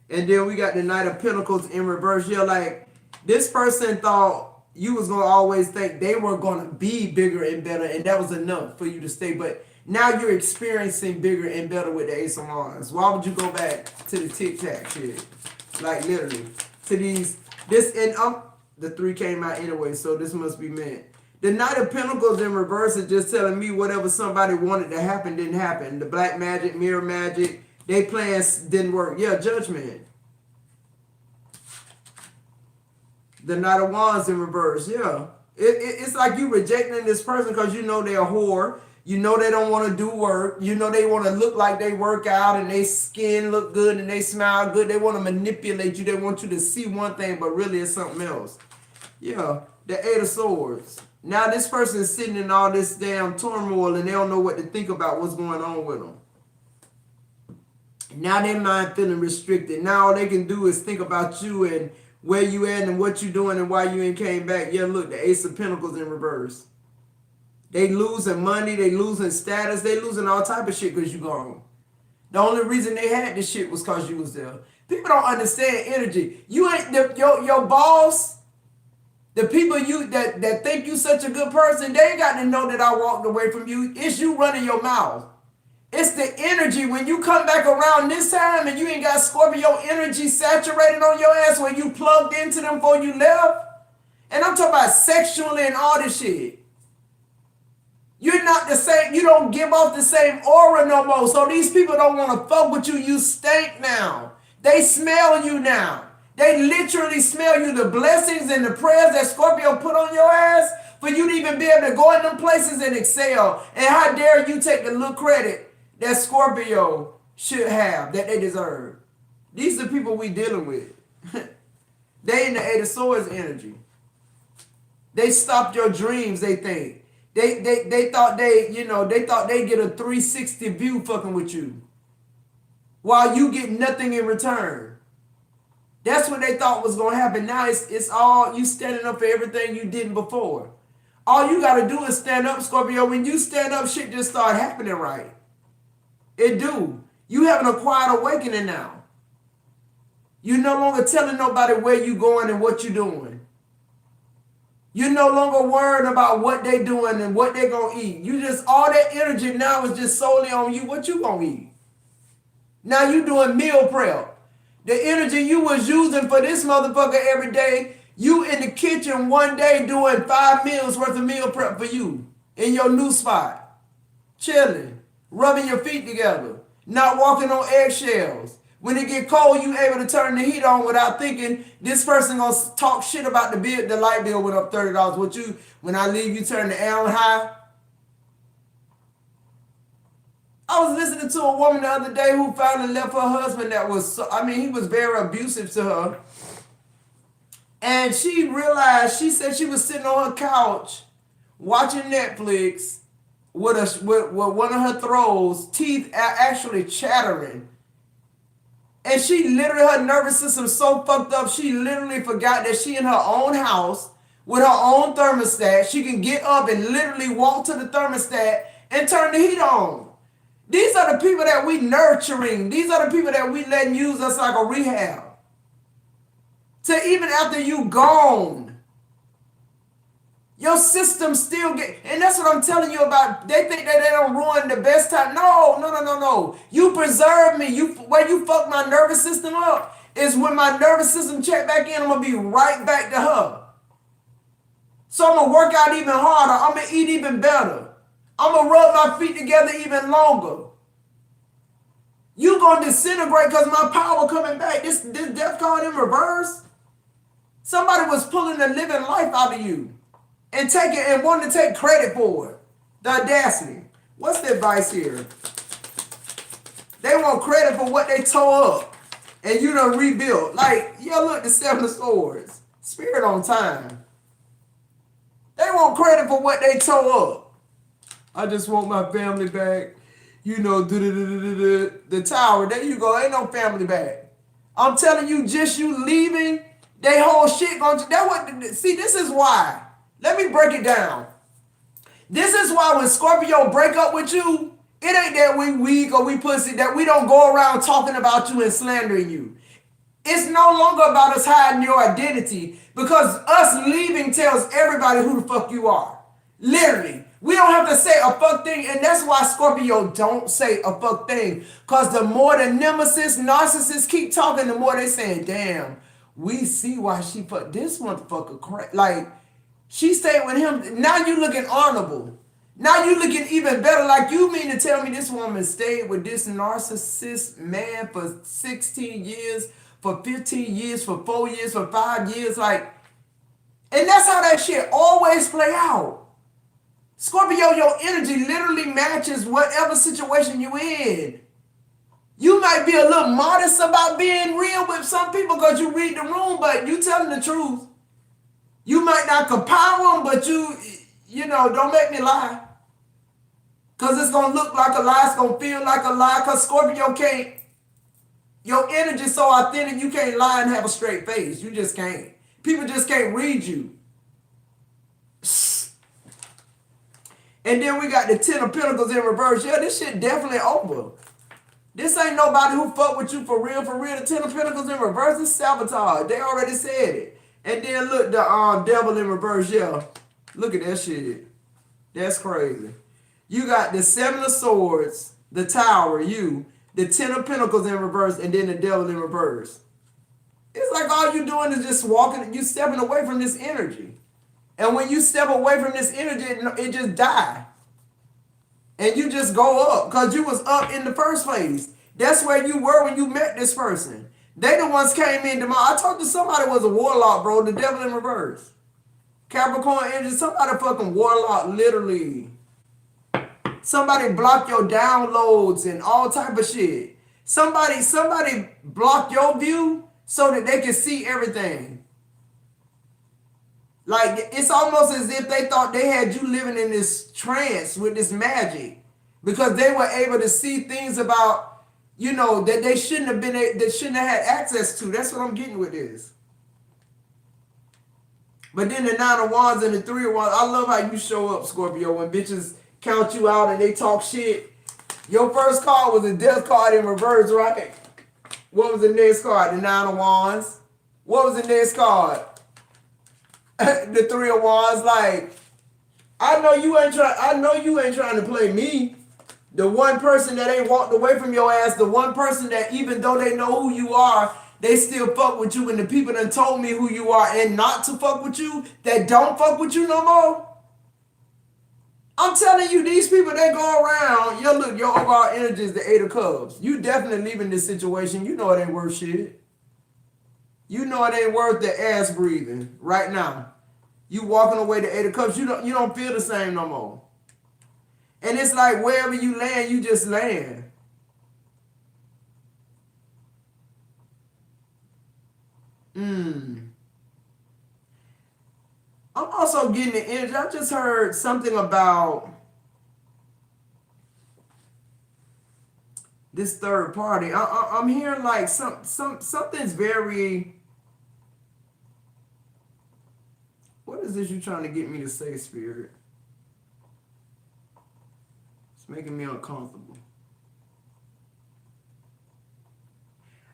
and then we got the Knight of Pentacles in reverse. Yeah, like this person thought you was gonna always think they were gonna be bigger and better, and that was enough for you to stay. But now you're experiencing bigger and better with the Ace of Wands. Why would you go back to the tic-tac shit? Like literally. To this, and the 3 came out anyway, so this must be meant. The Knight of Pentacles in reverse is just telling me whatever somebody wanted to happen didn't happen. The black magic, mirror magic, they plans didn't work. Yeah, Judgment. The Knight of Wands in reverse, yeah. It's like you rejecting this person because you know they're a whore. You know they don't want to do work. You know they want to look like they work out and their skin look good and they smile good. They want to manipulate you. They want you to see one thing, but really it's something else. Yeah, the 8 of Swords. Now this person is sitting in all this damn turmoil and they don't know what to think about what's going on with them. Now their mind feeling restricted. Now all they can do is think about you and where you at and what you doing and why you ain't came back. Yeah, look, the Ace of Pentacles in reverse. They losing money, they losing status, they losing all type of shit because you gone. The only reason they had this shit was because you was there. People don't understand energy. You ain't your boss. The people that think you such a good person, they ain't got to know that I walked away from you. It's you running your mouth. It's the energy when you come back around this time and you ain't got Scorpio energy saturated on your ass when you plugged into them before you left. And I'm talking about sexually and all this shit. You're not the same. You don't give off the same aura no more. So these people don't want to fuck with you. You stink now. They smell you now. They literally smell you. The blessings and the prayers that Scorpio put on your ass for you to even be able to go in them places and excel. And how dare you take the little credit that Scorpio should have, that they deserve. These are the people we dealing with. They in the Eight of Swords energy. They stopped your dreams, they think. They thought they thought they get a 360 view fucking with you. While you get nothing in return. That's what they thought was gonna happen. Now it's all you standing up for everything you didn't before. All you gotta do is stand up, Scorpio. When you stand up, shit just start happening right. It do. You having a quiet awakening now. You no longer telling nobody where you going and what you doing. You're no longer worried about what they doing and what they gonna eat. You just, all that energy now is just solely on you, what you gonna eat. Now you doing meal prep. The energy you was using for this motherfucker every day, you in the kitchen one day doing 5 meals worth of meal prep for you in your new spot. Chilling, rubbing your feet together, not walking on eggshells. When it get cold, you able to turn the heat on without thinking this person gonna talk shit about the light bill went up $30. What you, when I leave, you turn the air on high? I was listening to a woman the other day who finally left her husband that was, he was very abusive to her. And she realized, she said she was sitting on her couch watching Netflix with one of her throws, teeth actually chattering. And she literally, her nervous system so fucked up, she literally forgot that she in her own house with her own thermostat. She can get up and literally walk to the thermostat and turn the heat on. These are the people that we nurturing. These are the people that we letting use us like a rehab. To even after you gone, your system still get, and that's what I'm telling you about. They think that they don't ruin the best time. No. You preserve me. Where you fuck my nervous system up is when my nervous system check back in, I'm gonna be right back to her. So I'm gonna work out even harder. I'm gonna eat even better. I'm gonna rub my feet together even longer. You gonna disintegrate because my power coming back. This death card in reverse. Somebody was pulling the living life out of you. And take it and wanting to take credit for it. The audacity. What's the advice here? They want credit for what they tore up. And you done rebuilt. Like, look, the 7 of Swords. Spirit on time. They want credit for what they tore up. I just want my family back. The tower. There you go. Ain't no family back. I'm telling you, just you leaving, they whole shit going to... See, this is why. Let me break it down. This is why when Scorpio break up with you, it ain't that we weak or we pussy, that we don't go around talking about you and slandering you. It's no longer about us hiding your identity, because us leaving tells everybody who the fuck you are. Literally. We don't have to say a fuck thing, and that's why Scorpio don't say a fuck thing. Because the more the nemesis, narcissists keep talking, the more they saying, damn, we see why she fucked this motherfucker. Like, she stayed with him. Now you looking honorable. Now you looking even better. Like, you mean to tell me this woman stayed with this narcissist man for 16 years, for 15 years, for 4 years, for 5 years? Like, and that's how that shit always play out. Scorpio, your energy literally matches whatever situation you in. You might be a little modest about being real with some people because you read the room, but you telling the truth. You might not compile them, but don't make me lie. Because it's going to look like a lie. It's going to feel like a lie. Because Scorpio can't. Your energy is so authentic, you can't lie and have a straight face. You just can't. People just can't read you. And then we got the 10 of Pentacles in reverse. Yeah, this shit definitely over. This ain't nobody who fuck with you for real. The 10 of Pentacles in reverse is sabotage. They already said it. And then look, the devil in reverse, yeah. Look at that shit. That's crazy. You got the Seven of Swords, the Tower, you, the Ten of Pentacles in reverse, and then the devil in reverse. It's like all you doing is just walking, you stepping away from this energy. And when you step away from this energy, it just die. And you just go up because you was up in the first place. That's where you were when you met this person. They the ones came in tomorrow. I talked to somebody was a warlock, bro. The devil in reverse. Capricorn energy, somebody fucking warlock, literally. Somebody block your downloads and all type of shit. Somebody block your view so that they can see everything. Like, it's almost as if they thought they had you living in this trance with this magic because they were able to see things about, you know, that they shouldn't have been, they shouldn't have had access to. That's what I'm getting with this. But then the Nine of Wands and the Three of Wands, I love how you show up, Scorpio, when bitches count you out and they talk shit. Your first card was a death card in reverse, right? What was the next card? The Nine of Wands. What was the next card? The Three of Wands. Like, I know you ain't trying to play me. The one person that ain't walked away from your ass, the one person that even though they know who you are, they still fuck with you, and the people that told me who you are and not to fuck with you, that don't fuck with you no more. I'm telling you, these people that go around, your overall energy is the Eight of Cups. You definitely leaving this situation. You know it ain't worth shit. You know it ain't worth the ass breathing right now. You walking away the Eight of Cups. You don't feel the same no more. And it's like wherever you land, you just land. I'm also getting the energy. I just heard something about this third party. I'm hearing like something's very. What is this you trying to get me to say, Spirit? It's making me uncomfortable.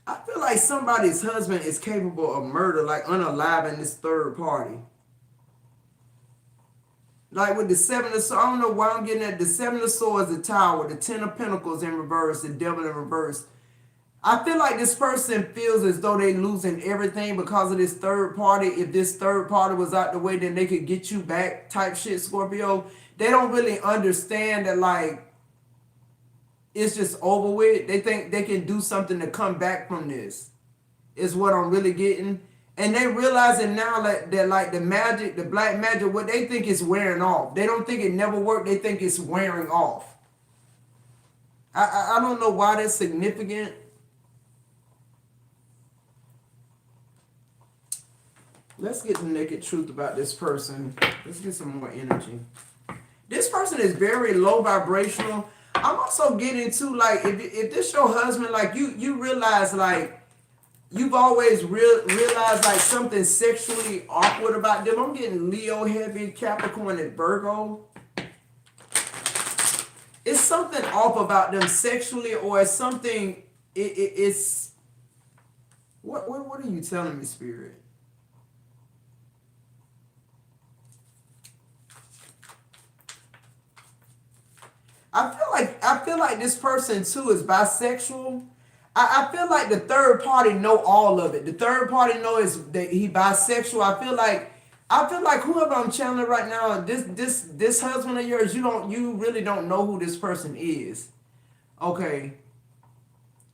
I feel like somebody's husband is capable of murder, like unaliving this third party. Like with the Seven of Swords, I don't know why I'm getting at the Seven of Swords, the Tower, the Ten of Pentacles in reverse, the Devil in reverse. I feel like this person feels as though they're losing everything because of this third party. If this third party was out the way, then they could get you back type shit, Scorpio. They don't really understand that, like, it's just over with. They think they can do something to come back from this, is what I'm really getting. And they realizing now that like the magic, the black magic, what they think is wearing off. They don't think it never worked. They think it's wearing off. I don't know why that's significant. Let's get the naked truth about this person. Let's get some more energy. This person is very low vibrational. I'm also getting to, like, if this your husband, like, you realize, like, you've always realized, like, something sexually awkward about them. I'm getting Leo heavy, Capricorn, and Virgo. It's something off about them sexually, or it's something, it's, what are you telling me, Spirit? I feel like this person too is bisexual. I feel like the third party know all of it. The third party knows that he bisexual. I feel like whoever I'm channeling right now, this husband of yours, you really don't know who this person is. Okay.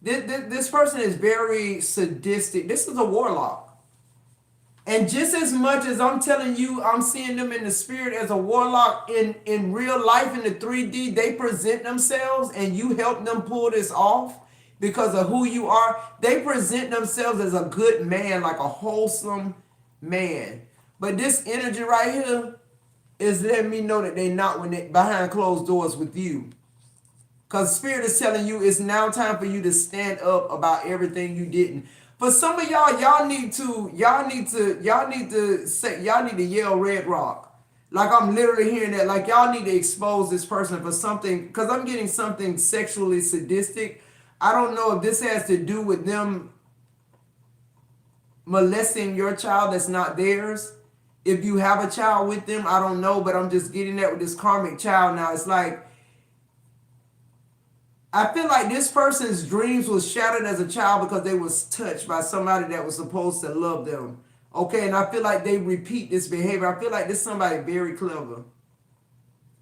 This person is very sadistic. This is a warlock. And just as much as I'm telling you, I'm seeing them in the spirit as a warlock, in real life, in the 3D, they present themselves and you help them pull this off because of who you are. They present themselves as a good man, like a wholesome man. But this energy right here is letting me know that they're not behind closed doors with you. Because Spirit is telling you it's now time for you to stand up about everything you didn't. For some of y'all need to yell Red Rock. Like, I'm literally hearing that. Like, y'all need to expose this person for something, because I'm getting something sexually sadistic. I don't know if this has to do with them. molesting your child that's not theirs. If you have a child with them, I don't know, but I'm just getting that with this karmic child now. It's like, I feel like this person's dreams was shattered as a child because they was touched by somebody that was supposed to love them. Okay, and I feel like they repeat this behavior. I feel like this somebody very clever.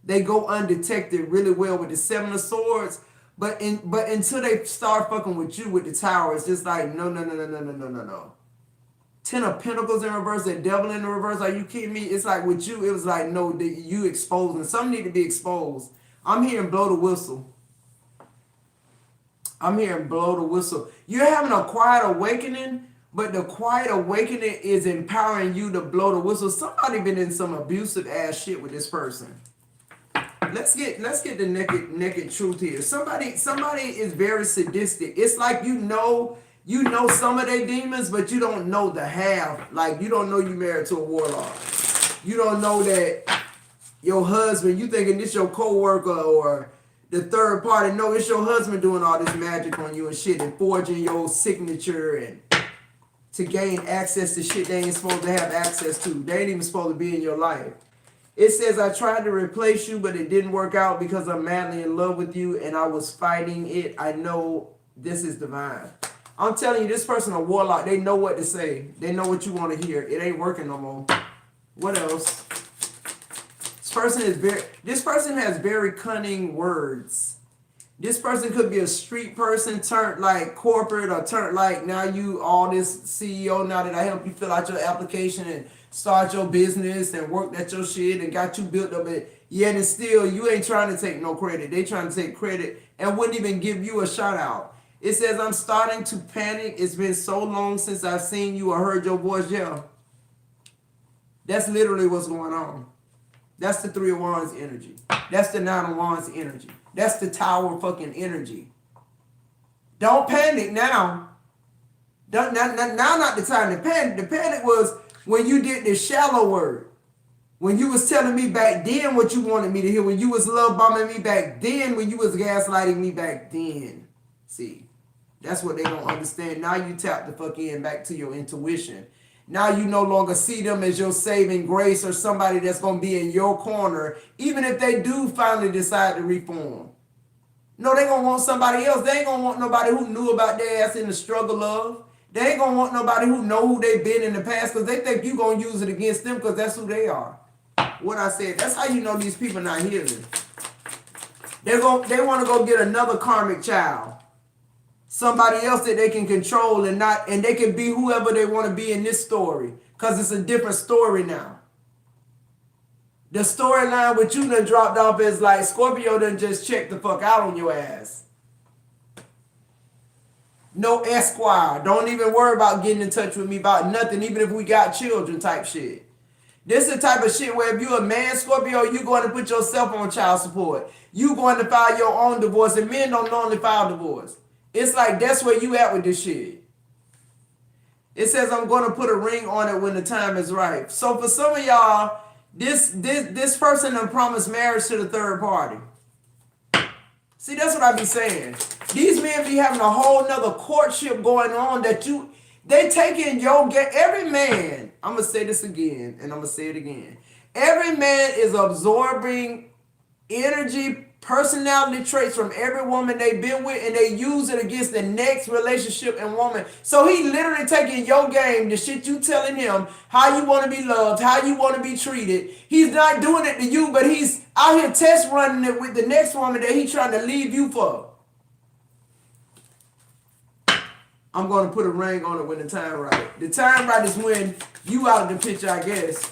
They go undetected really well with the Seven of Swords, but until they start fucking with you with the Tower, it's just like no. Ten of Pentacles in reverse, the Devil in the reverse. Are you kidding me? It's like with you, it was like no, you exposing. Some need to be exposed. I'm hearing blow the whistle. I'm hearing blow the whistle. You're having a quiet awakening, but the quiet awakening is empowering you to blow the whistle. Somebody been in some abusive ass shit with this person. Let's get the naked truth here. Somebody is very sadistic. It's like you know some of their demons, but you don't know the half. Like you don't know you married to a warlock. You don't know that your husband, you thinking this your co-worker or the third party. No, it's your husband doing all this magic on you and shit and forging your signature and to gain access to shit they ain't supposed to have access to. They ain't even supposed to be in your life. It says, I tried to replace you, but it didn't work out because I'm madly in love with you and I was fighting it. I know this is divine. I'm telling you, this person, a warlock, they know what to say. They know what you want to hear. It ain't working no more. What else? This person has very cunning words. This person could be a street person turned like corporate or turned like now you all this CEO now that I help you fill out your application and start your business and worked at your shit and got you built up. Yet and still you ain't trying to take no credit. They trying to take credit and wouldn't even give you a shout out. It says, I'm starting to panic. It's been so long since I've seen you or heard your voice. Yeah. That's literally what's going on. That's the Three of Wands energy. That's the Nine of Wands energy. That's the Tower fucking energy. Don't panic now. Now not the time to panic. The panic was when you did the shallow word. When you was telling me back then what you wanted me to hear. When you was love bombing me back then. When you was gaslighting me back then. See, that's what they don't understand. Now you tap the fuck in back to your intuition. Now you no longer see them as your saving grace or somebody that's going to be in your corner, even if they do finally decide to reform. No, they going to want somebody else. They ain't going to want nobody who knew about their ass in the struggle of. They ain't going to want nobody who know who they've been in the past because they think you going to use it against them because that's who they are. What I said, that's how you know these people not healing. They want to go get another karmic child. Somebody else that they can control and they can be whoever they want to be in this story. Because it's a different story now. The storyline with you done dropped off is like Scorpio done just checked the fuck out on your ass. No Esquire. Don't even worry about getting in touch with me about nothing, even if we got children type shit. This is the type of shit where if you're a man, Scorpio, you're going to put yourself on child support. You're going to file your own divorce, and men don't normally file divorce. It's like that's where you at with this shit. It says I'm going to put a ring on it when the time is right. So for some of y'all, this person done promised marriage to the third party. See, that's what I be saying. These men be having a whole nother courtship going on that they taking your every man. I'm gonna say this again, and I'm gonna say it again. Every man is absorbing energy, personality traits from every woman they've been with, and they use it against the next relationship and woman. So he literally taking your game, the shit you telling him, how you want to be loved, how you want to be treated. He's not doing it to you, but he's out here test running it with the next woman that he's trying to leave you for. I'm going to put a ring on it when the time right. The time right is when you out of the picture, I guess.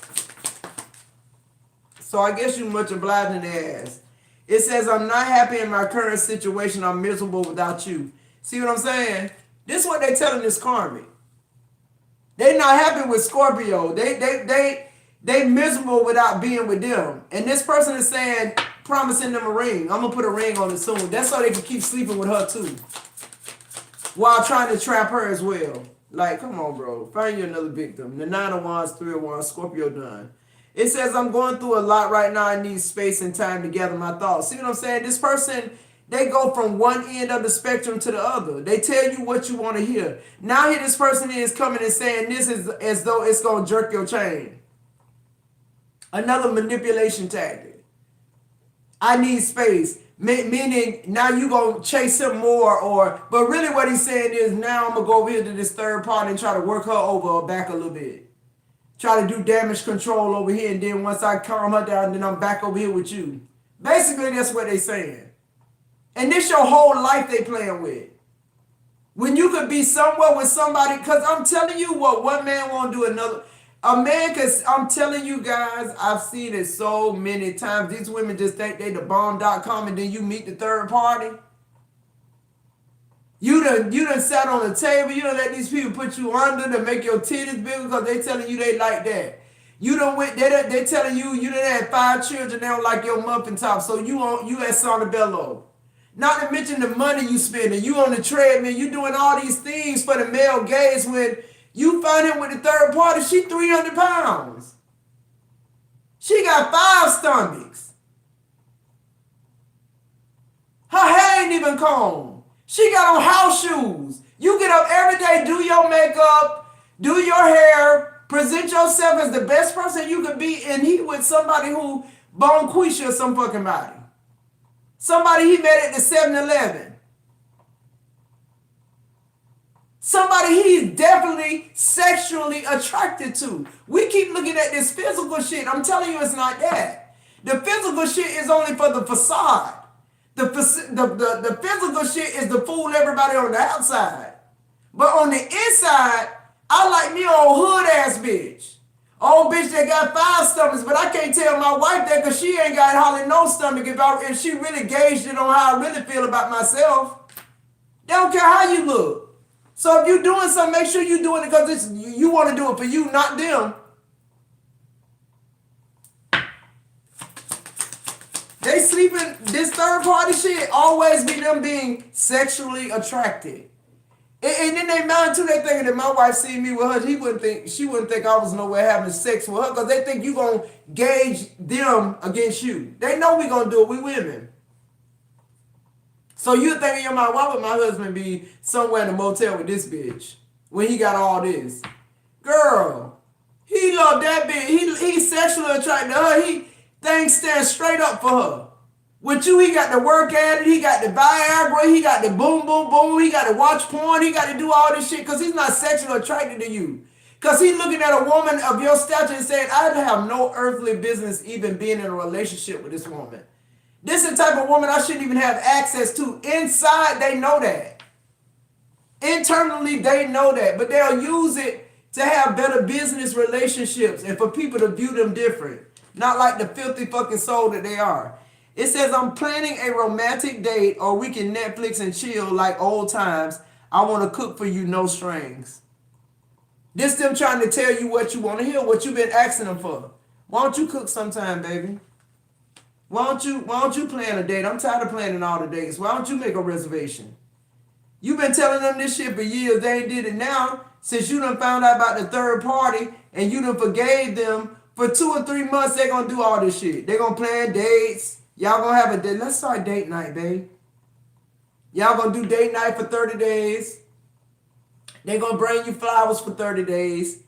So I guess you much obliged in the ass. It says, I'm not happy in my current situation. I'm miserable without you. See what I'm saying? This is what they telling this karmic. They not happy with Scorpio. They miserable without being with them. And this person is saying, promising them a ring. I'm going to put a ring on it soon. That's so they can keep sleeping with her too. While trying to trap her as well. Like, come on, bro. Find you another victim. The Nine of Wands, Three of Wands, Scorpio done. It says, I'm going through a lot right now. I need space and time to gather my thoughts. See what I'm saying? This person They go from one end of the spectrum to the other. They tell you what you want to hear. Now here this person is coming and saying this is as though it's going to jerk your chain. Another manipulation tactic. I need space. Meaning now you going to chase him more, but really what he's saying is now I'm going to go over here to this third party and try to work her over her back a little bit. Try to do damage control over here, and then once I calm her down, then I'm back over here with you. Basically, that's what they're saying. And this your whole life they playing with. When you could be somewhere with somebody, because I'm telling you what, one man won't do another. A man, because I'm telling you guys, I've seen it so many times. These women just think they the bomb.com, and then you meet the third party. You done sat on the table. You done let these people put you under to make your titties bigger because they telling you they like that. You done went, they telling you done had 5 children, they don't like your muffin top, so you at Sonabello. Not to mention the money you spending. You on the treadmill. You doing all these things for the male gaze. When you find him with the third party, she 300 pounds. She got 5 stomachs. Her hair ain't even combed. She got on house shoes. You get up every day, do your makeup, do your hair, present yourself as the best person you could be, and he with somebody who bonquisha or some fucking body. Somebody he met at the 7-Eleven. Somebody he's definitely sexually attracted to. We keep looking at this physical shit. I'm telling you it's not that. The physical shit is only for the facade. The physical shit is to fool everybody on the outside. But on the inside, I like me old hood ass bitch. Old bitch that got 5 stomachs, but I can't tell my wife that because she ain't got hardly no stomach if she really gauged it on how I really feel about myself. They don't care how you look. So if you're doing something, make sure you're doing it because you want to do it for you, not them. They sleeping, this third party shit always be them being sexually attracted. And then they mind too, they thinking that my wife seen me with her, she wouldn't think I was nowhere having sex with her because they think you gonna gauge them against you. They know we gonna do it, we women. So you thinking, why would my husband be somewhere in a motel with this bitch when he got all this? Girl, he loved that bitch. He's sexually attracted to her. Things stand straight up for her. With you, he got to work at it. He got to Viagra. He got to boom, boom, boom. He got to watch porn. He got to do all this shit because he's not sexually attracted to you. Because he's looking at a woman of your stature and saying, I'd have no earthly business even being in a relationship with this woman. This is the type of woman I shouldn't even have access to. Inside, they know that. Internally, they know that. But they'll use it to have better business relationships and for people to view them different. Not like the filthy fucking soul that they are. It says, I'm planning a romantic date or we can Netflix and chill like old times. I want to cook for you, no strings. This them trying to tell you what you want to hear, what you've been asking them for. Why don't you cook sometime, baby? Why don't you plan a date? I'm tired of planning all the dates. Why don't you make a reservation? You've been telling them this shit for years. They ain't did it now. Since you done found out about the third party and you done forgave them, for 2 or 3 months, they're going to do all this shit. They're going to plan dates. Y'all going to have a date. Let's start date night, babe. Y'all going to do date night for 30 days. They're going to bring you flowers for 30 days.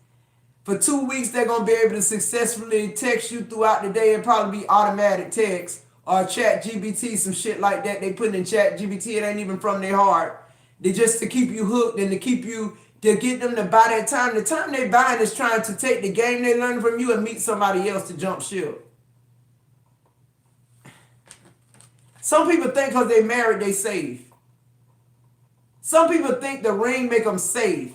For 2 weeks, they're going to be able to successfully text you throughout the day and probably be automatic text or chat GBT, some shit like that. They put in chat GBT. It ain't even from their heart. They just to keep you hooked and to keep you, to get them to buy that time. The time they buying is trying to take the game they learned from you and meet somebody else to jump ship. Some people think because they married, they safe. Some people think the ring make them safe.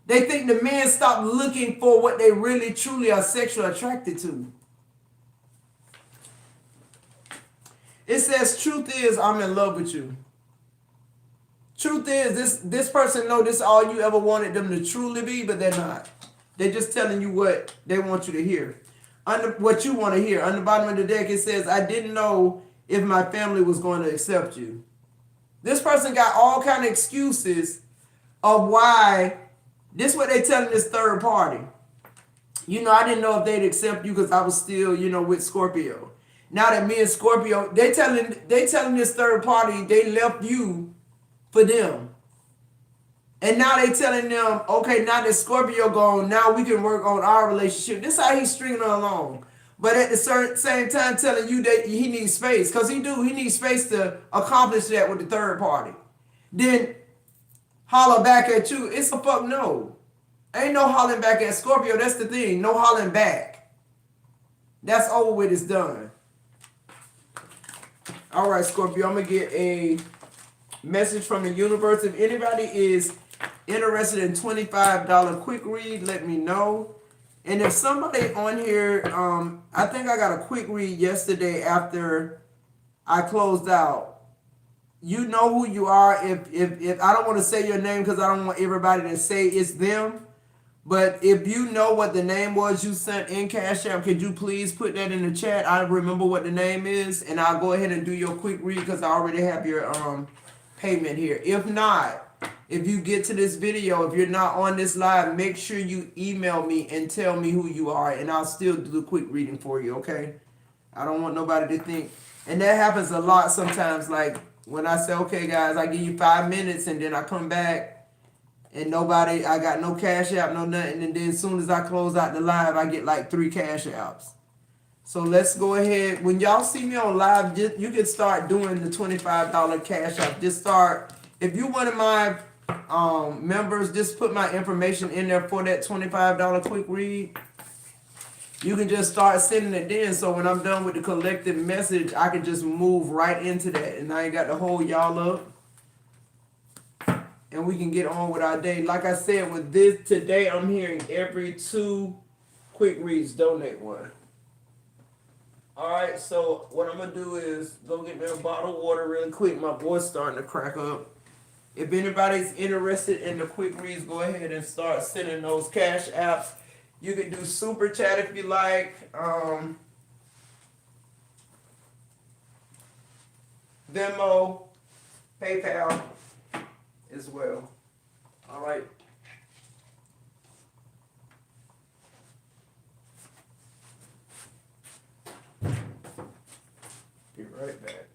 They think the men stop looking for what they really, truly are sexually attracted to. It says, truth is, I'm in love with you. Truth is, this person know this all you ever wanted them to truly be, but they're not. They're just telling you what they want you to hear. What you want to hear. On the bottom of the deck, it says, I didn't know if my family was going to accept you. This person got all kind of excuses of why. This is what they telling this third party. I didn't know if they'd accept you because I was still, with Scorpio. Now that me and Scorpio, they telling this third party they left you for them. And now they telling them, okay, now that Scorpio gone, now we can work on our relationship. This how he's stringing her along. But at the same time telling you that he needs space. Because he needs space to accomplish that with the third party. Then holler back at you. It's a fuck no. Ain't no hollering back at Scorpio. That's the thing. No hollering back. That's over with. It's done. All right, Scorpio. I'm going to get a message from the universe. If anybody is interested in $25 quick read, let me know. And if somebody on here, I think I got a quick read yesterday after I closed out. You know who you are. If I don't want to say your name because I don't want everybody to say it's them. But if you know what the name was you sent in Cash App, could you please put that in the chat? I remember what the name is, and I'll go ahead and do your quick read because I already have your payment here. If not, if you get to this video, if you're not on this live, make sure you email me and tell me who you are, and I'll still do the quick reading for you, okay? I don't want nobody to think. And that happens a lot sometimes, like when I say, okay, guys, I give you 5 minutes, and then I come back, and I got no Cash App, no nothing, and then as soon as I close out the live, I get like 3 Cash Apps. So let's go ahead. When y'all see me on live, you can start doing the $25 Cash App. Just start. If you one of my members, just put my information in there for that $25 quick read. You can just start sending it in. So when I'm done with the collective message, I can just move right into that. And I ain't got to hold y'all up. And we can get on with our day. Like I said, with this today, I'm hearing every 2 quick reads, donate one. Alright, so what I'm going to do is go get me a bottle of water really quick. My voice starting to crack up. If anybody's interested in the quick reads, go ahead and start sending those Cash Apps. You can do Super Chat if you like. Venmo, PayPal as well. Alright. Be right back.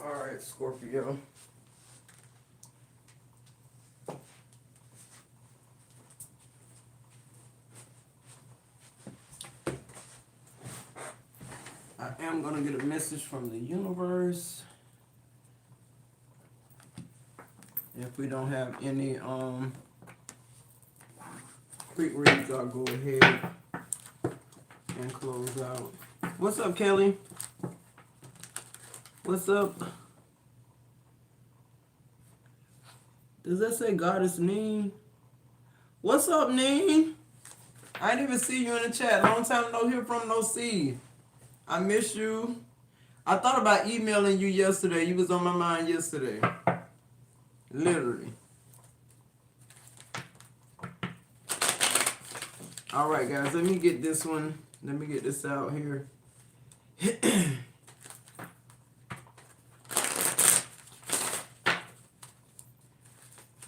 Alright, Scorpio. message from the universe. If we don't have any quick reads, I'll go ahead and close out. What's up, Kelly? What's up? Does that say Goddess Neen? What's up, Neen? I didn't even see you in the chat. Long time no hear from, no see. I miss you. I thought about emailing you yesterday. You was on my mind yesterday. Literally. All right, guys. Let me get this one. Let me get this out here.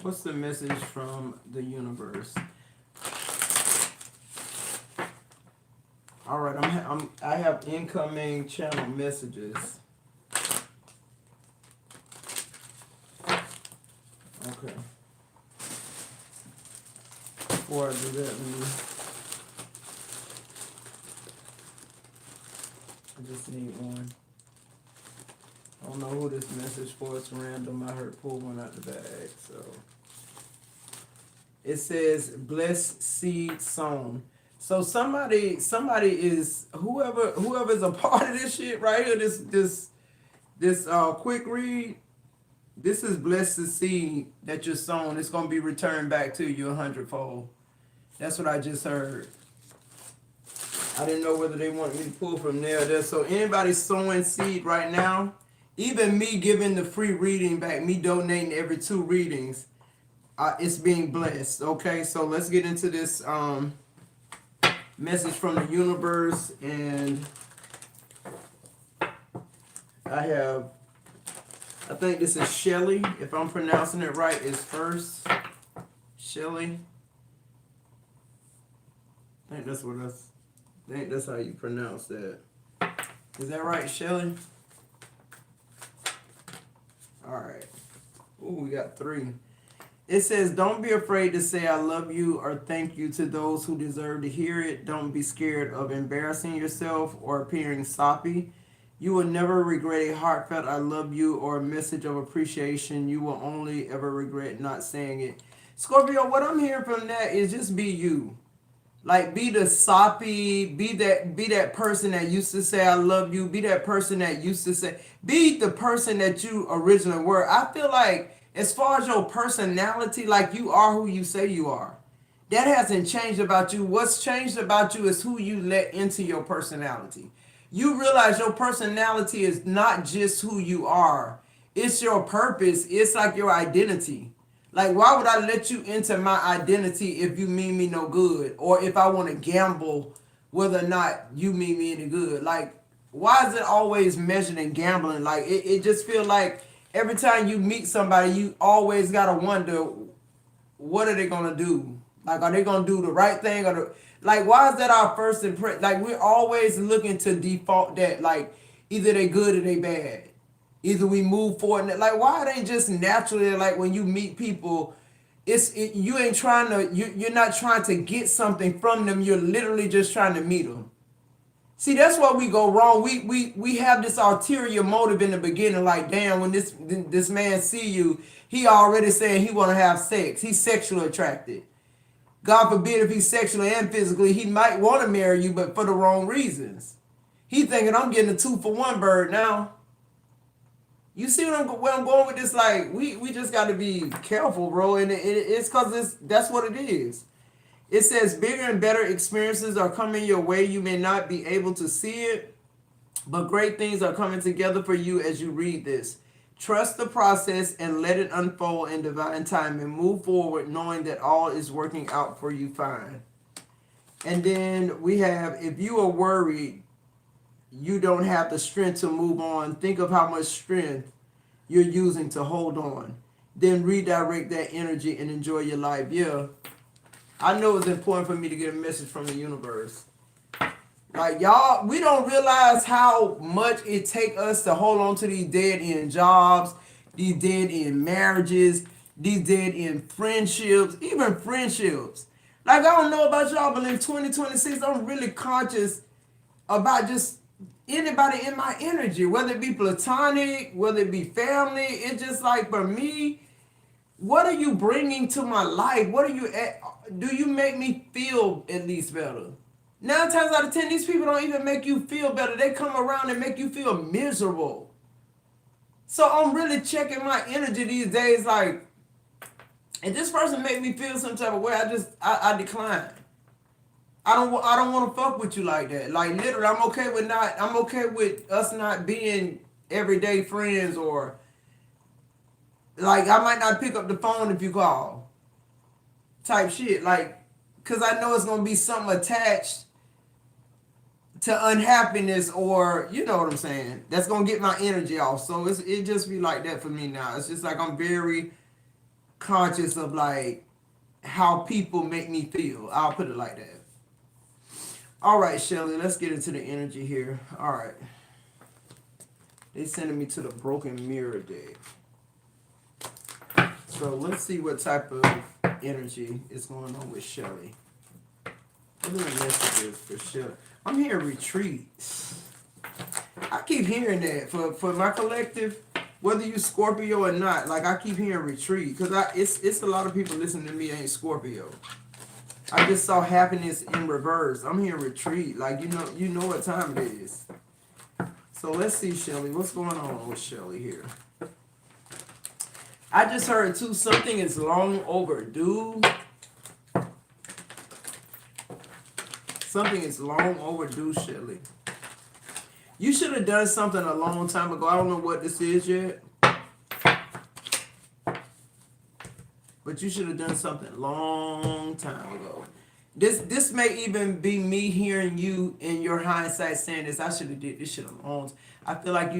What's the message from the universe? All right, I have incoming channel messages. Okay. Before I do that, I just need one. I don't know who this message for. It's random. I heard pull one out the bag. So it says blessed seed sown. So somebody is whoever's a part of this shit right here. This quick read. This is blessed seed that you're sown. It's gonna be returned back to you 100-fold. That's what I just heard. I didn't know whether they want me to pull from there or there. So anybody sowing seed right now, even me giving the free reading back, me donating every 2 readings, it's being blessed. Okay, so let's get into this message from the universe, and I think this is Shelly, if I'm pronouncing it right, is first. Shelly. I think that's how you pronounce that. Is that right, Shelly? All right. Ooh, we got 3. It says, don't be afraid to say I love you or thank you to those who deserve to hear it. Don't be scared of embarrassing yourself or appearing soppy. You will never regret a heartfelt I love you or a message of appreciation. You will only ever regret not saying it. Scorpio, what I'm hearing from that is just be you. Like, be the soppy, be that person that used to say I love you, be that person that used to say, be the person that you originally were. I feel like as far as your personality, like you are who you say you are. That hasn't changed about you. What's changed about you is who you let into your personality. You realize your personality is not just who you are. It's your purpose. It's like your identity. Like, why would I let you into my identity if you mean me no good? Or if I want to gamble whether or not you mean me any good? Like, why is it always measured in gambling? Like, it just feels like every time you meet somebody, you always got to wonder, what are they going to do? Like, are they going to do the right thing? Like, why is that our first impression? Like, we're always looking to default that, like, either they good or they bad. Either we move forward. Like, why are they just naturally, like, when you meet people, you ain't trying to, you're not trying to get something from them. You're literally just trying to meet them. See, that's why we go wrong. We have this ulterior motive in the beginning. Like, damn, when this man see you, he already saying he want to have sex. He's sexually attracted. God forbid if he's sexually and physically, he might want to marry you, but for the wrong reasons. He thinking I'm getting a 2-for-1 bird now. You see where I'm going with this? Like, we just got to be careful, bro. And it's because that's what it is. It says bigger and better experiences are coming your way. You may not be able to see it, but great things are coming together for you as you read this. Trust the process and let it unfold in divine time and move forward knowing that all is working out for you fine. And then we have, if you are worried, you don't have the strength to move on. Think of how much strength you're using to hold on. Then redirect that energy and enjoy your life. Yeah, I know it's important for me to get a message from the universe. Like, y'all, we don't realize how much it take us to hold on to these dead-end jobs, these dead-end marriages, these dead-end friendships, even friendships. Like, I don't know about y'all, but in 2026, I'm really conscious about just anybody in my energy, whether it be platonic, whether it be family. It's just like, for me, what are you bringing to my life? What are you at? Do you make me feel at least better? 9 times out of 10, these people don't even make you feel better. They come around and make you feel miserable. So I'm really checking my energy these days. Like, if this person make me feel some type of way, I decline. I don't want to fuck with you like that. Like, literally, I'm okay with us not being everyday friends, or like I might not pick up the phone if you call. Type shit. Like, cause I know it's gonna be something attached to unhappiness, or you know what I'm saying. That's gonna get my energy off. So it just be like that for me now. It's just like I'm very conscious of like how people make me feel. I'll put it like that. All right, Shelly, let's get into the energy here. All right. They sending me to the Broken Mirror deck. So let's see what type of energy is going on with Shelly. What are the messages for Shelly? I'm hearing retreats. I keep hearing that for my collective, whether you Scorpio or not. Like, I keep hearing retreat, because it's a lot of people listening to me ain't Scorpio. I just saw happiness in reverse. I'm hearing retreat. Like, you know what time it is. So let's see, Shelly. What's going on with Shelly here? I just heard too, something is long overdue. Something is long overdue, Shelly. You should have done something a long time ago. I don't know what this is yet, but you should have done something a long time ago. This may even be me hearing you in your hindsight saying this. I should have did this shit a long time. I feel like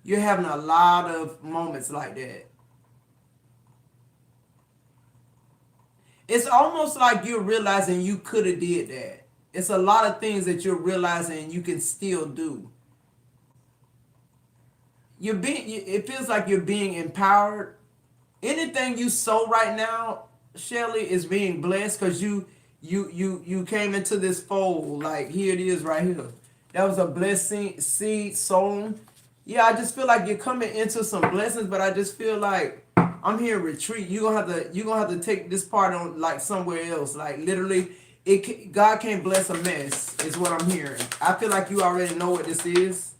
you're having a lot of moments like that. It's almost like you're realizing you could have did that. It's a lot of things that you're realizing you can still do. It feels like you're being empowered. Anything you sow right now, Shelly, is being blessed, because you came into this fold. Like, here it is right here. That was a blessing seed sown. Yeah, I just feel like you're coming into some blessings, but I just feel like I'm here retreat. You're gonna have to take this part on like somewhere else. Like, literally, God can't bless a mess, is what I'm hearing. I feel like you already know what this is.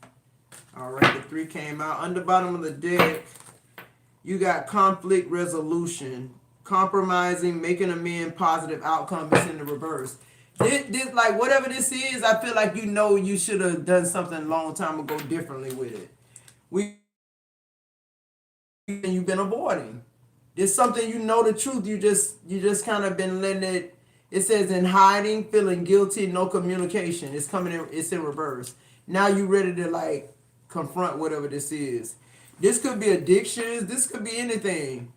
All right, the 3 came out. On the bottom of the deck, you got conflict resolution, compromising, making amend, positive outcome. It's in the reverse. This, like, whatever this is, I feel like you should have done something a long time ago differently with it. You've been avoiding. There's something, the truth. You just kind of been letting it. It says in hiding, feeling guilty, no communication. It's coming in. It's in reverse. Now you ready to like confront whatever this is. This could be addictions. This could be anything.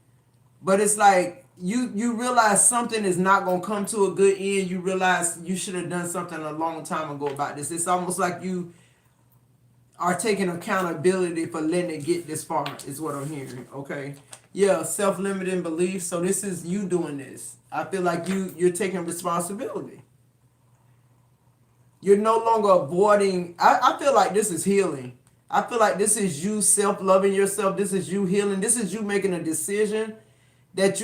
But it's like you realize something is not gonna come to a good end. You realize you should have done something a long time ago about this. It's almost like you are taking accountability for letting it get this far, is what I'm hearing. Okay. Yeah, self-limiting beliefs. So this is you doing this. I feel like you're taking responsibility. You're no longer avoiding. I feel like this is healing. I feel like this is you self-loving yourself. This is you healing. This is you making a decision that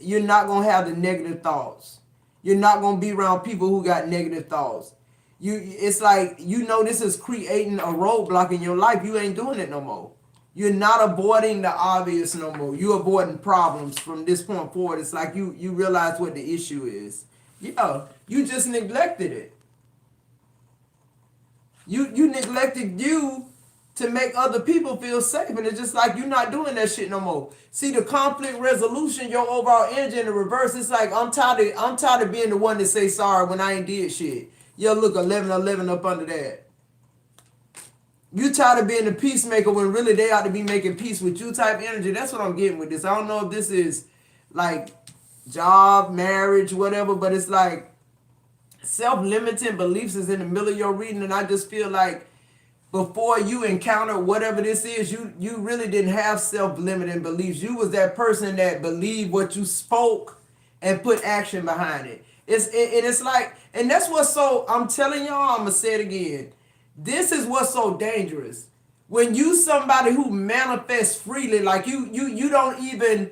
you're not going to have the negative thoughts. You're not going to be around people who got negative thoughts. It's like, this is creating a roadblock in your life. You ain't doing it no more. You're not avoiding the obvious no more. You're avoiding problems from this point forward. It's like you realize what the issue is. Yeah, you just neglected it. You neglected you to make other people feel safe, and it's just like you're not doing that shit no more. See, the conflict resolution, your overall energy in the reverse. It's like I'm tired of being the one to say sorry when I ain't did shit. Yo, look, 11-11 up under that. You tired of being the peacemaker when really they ought to be making peace with you type energy. That's what I'm getting with this. I don't know if this is like job, marriage, whatever, but it's like self-limiting beliefs is in the middle of your reading, and I just feel like before you encounter whatever this is, you really didn't have self-limiting beliefs. You was that person that believed what you spoke and put action behind it. It's like, and that's what's so, I'm telling y'all, I'm going to say it again. This is what's so dangerous. When you somebody who manifests freely, like you don't even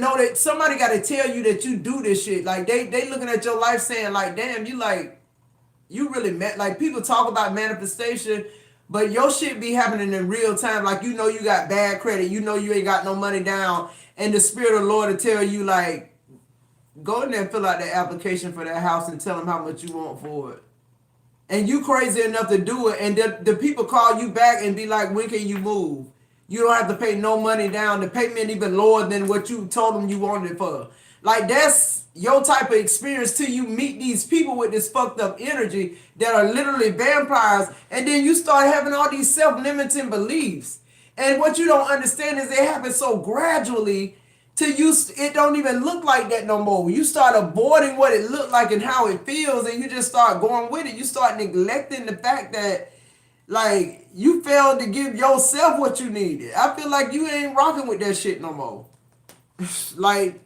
know that somebody got to tell you that you do this shit. Like they looking at your life saying like, damn, you like you really met. Like people talk about manifestation, but your shit be happening in real time. Like you know you got bad credit, you know you ain't got no money down, and the spirit of the Lord to tell you like, go in there and fill out that application for that house and tell them how much you want for it. And you crazy enough to do it, and the people call you back and be like, when can you move? You don't have to pay no money down. The payment even lower than what you told them you wanted it for. Like that's your type of experience till you meet these people with this fucked up energy that are literally vampires, and then you start having all these self-limiting beliefs. And what you don't understand is they happen so gradually till you it don't even look like that no more. You start avoiding what it looked like and how it feels, and you just start going with it. You start neglecting the fact that like you failed to give yourself what you needed. I feel like you ain't rocking with that shit no more. Like,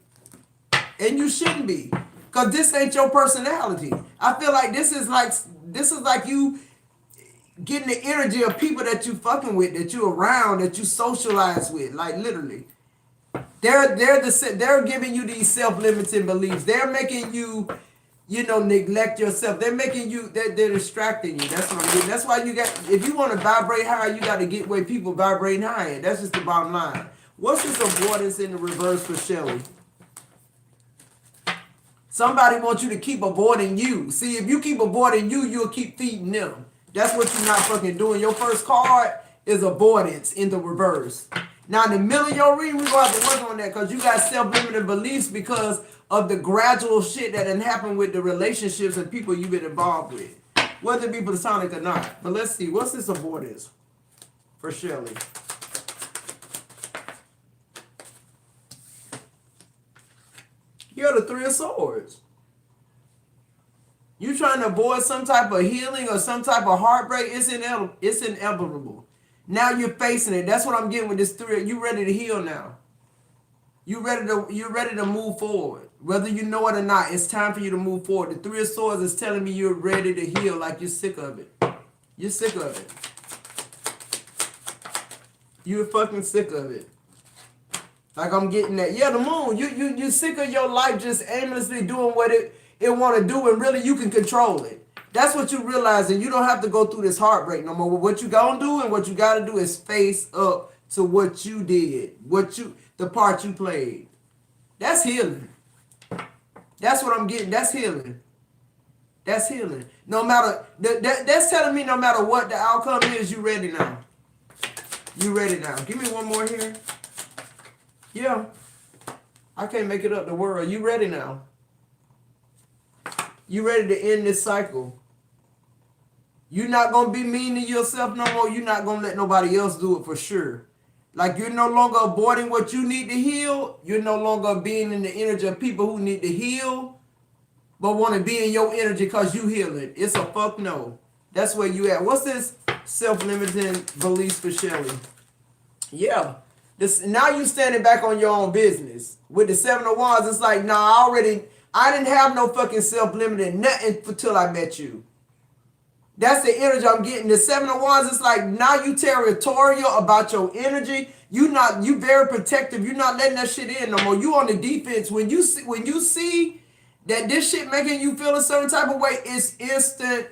and you shouldn't be, cause this ain't your personality. I feel like this is like you getting the energy of people that you fucking with, that you around, that you socialize with, like literally. They're giving you these self-limiting beliefs. They're making you, neglect yourself. They're making you, they're distracting you. That's what I'm getting. That's why you got, if you want to vibrate high, you got to get where people vibrating high. That's just the bottom line. What's this avoidance in the reverse for Shelly? Somebody wants you to keep avoiding you. See, if you keep avoiding you, you'll keep feeding them. That's what you're not fucking doing. Your first card is avoidance in the reverse. Now, in the middle of your reading, we're going to have to work on that because you got self-limiting beliefs because of the gradual shit that done happened with the relationships and people you've been involved with, whether it be platonic or not. But let's see. What's this avoidance for Shelly? You're the Three of Swords. You trying to avoid some type of healing or some type of heartbreak. It's inevitable. Now you're facing it. That's what I'm getting with this three. You ready to heal now. You're ready to move forward. Whether you know it or not, it's time for you to move forward. The Three of Swords is telling me you're ready to heal, like you're sick of it. You're sick of it. You're fucking sick of it. Like I'm getting that. Yeah, the moon. You're sick of your life just aimlessly doing what it want to do, and really you can control it. That's what you realize, and you don't have to go through this heartbreak no more. What you gonna do and what you gotta do is face up to what you did, the part you played. That's healing. That's what I'm getting. That's healing. That's healing. No matter that's telling me no matter what the outcome is, you ready now. You ready now. Give me one more here. Yeah. I can't make it up the world. You ready now. You ready to end this cycle. You're not going to be mean to yourself no more. You're not going to let nobody else do it for sure. Like you're no longer avoiding what you need to heal. You're no longer being in the energy of people who need to heal, but want to be in your energy because you heal it. It's a fuck no. That's where you at. What's this self-limiting beliefs for Shelly? Yeah. Now you standing back on your own business. With the Seven of Wands, it's like, nah, I didn't have no fucking self-limiting nothing until I met you. That's the energy I'm getting. The Seven of Wands, it's like now you territorial about your energy. You very protective. You're not letting that shit in no more. You on the defense. When you see that this shit making you feel a certain type of way, it's instant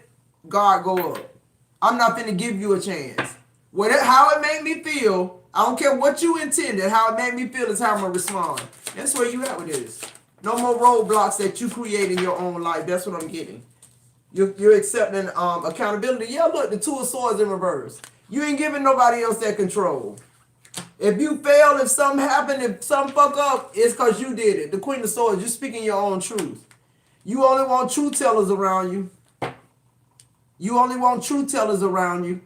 guard go up. I'm not finna give you a chance. How it made me feel, I don't care what you intended, how it made me feel is how I'm gonna respond. That's where you at with this. No more roadblocks that you create in your own life. That's what I'm getting. You're accepting accountability. Yeah, look, the Two of Swords in reverse. You ain't giving nobody else that control. If you fail, if something happened, if something fuck up, it's because you did it. The Queen of Swords, you're speaking your own truth. You only want truth tellers around you. You only want truth tellers around you.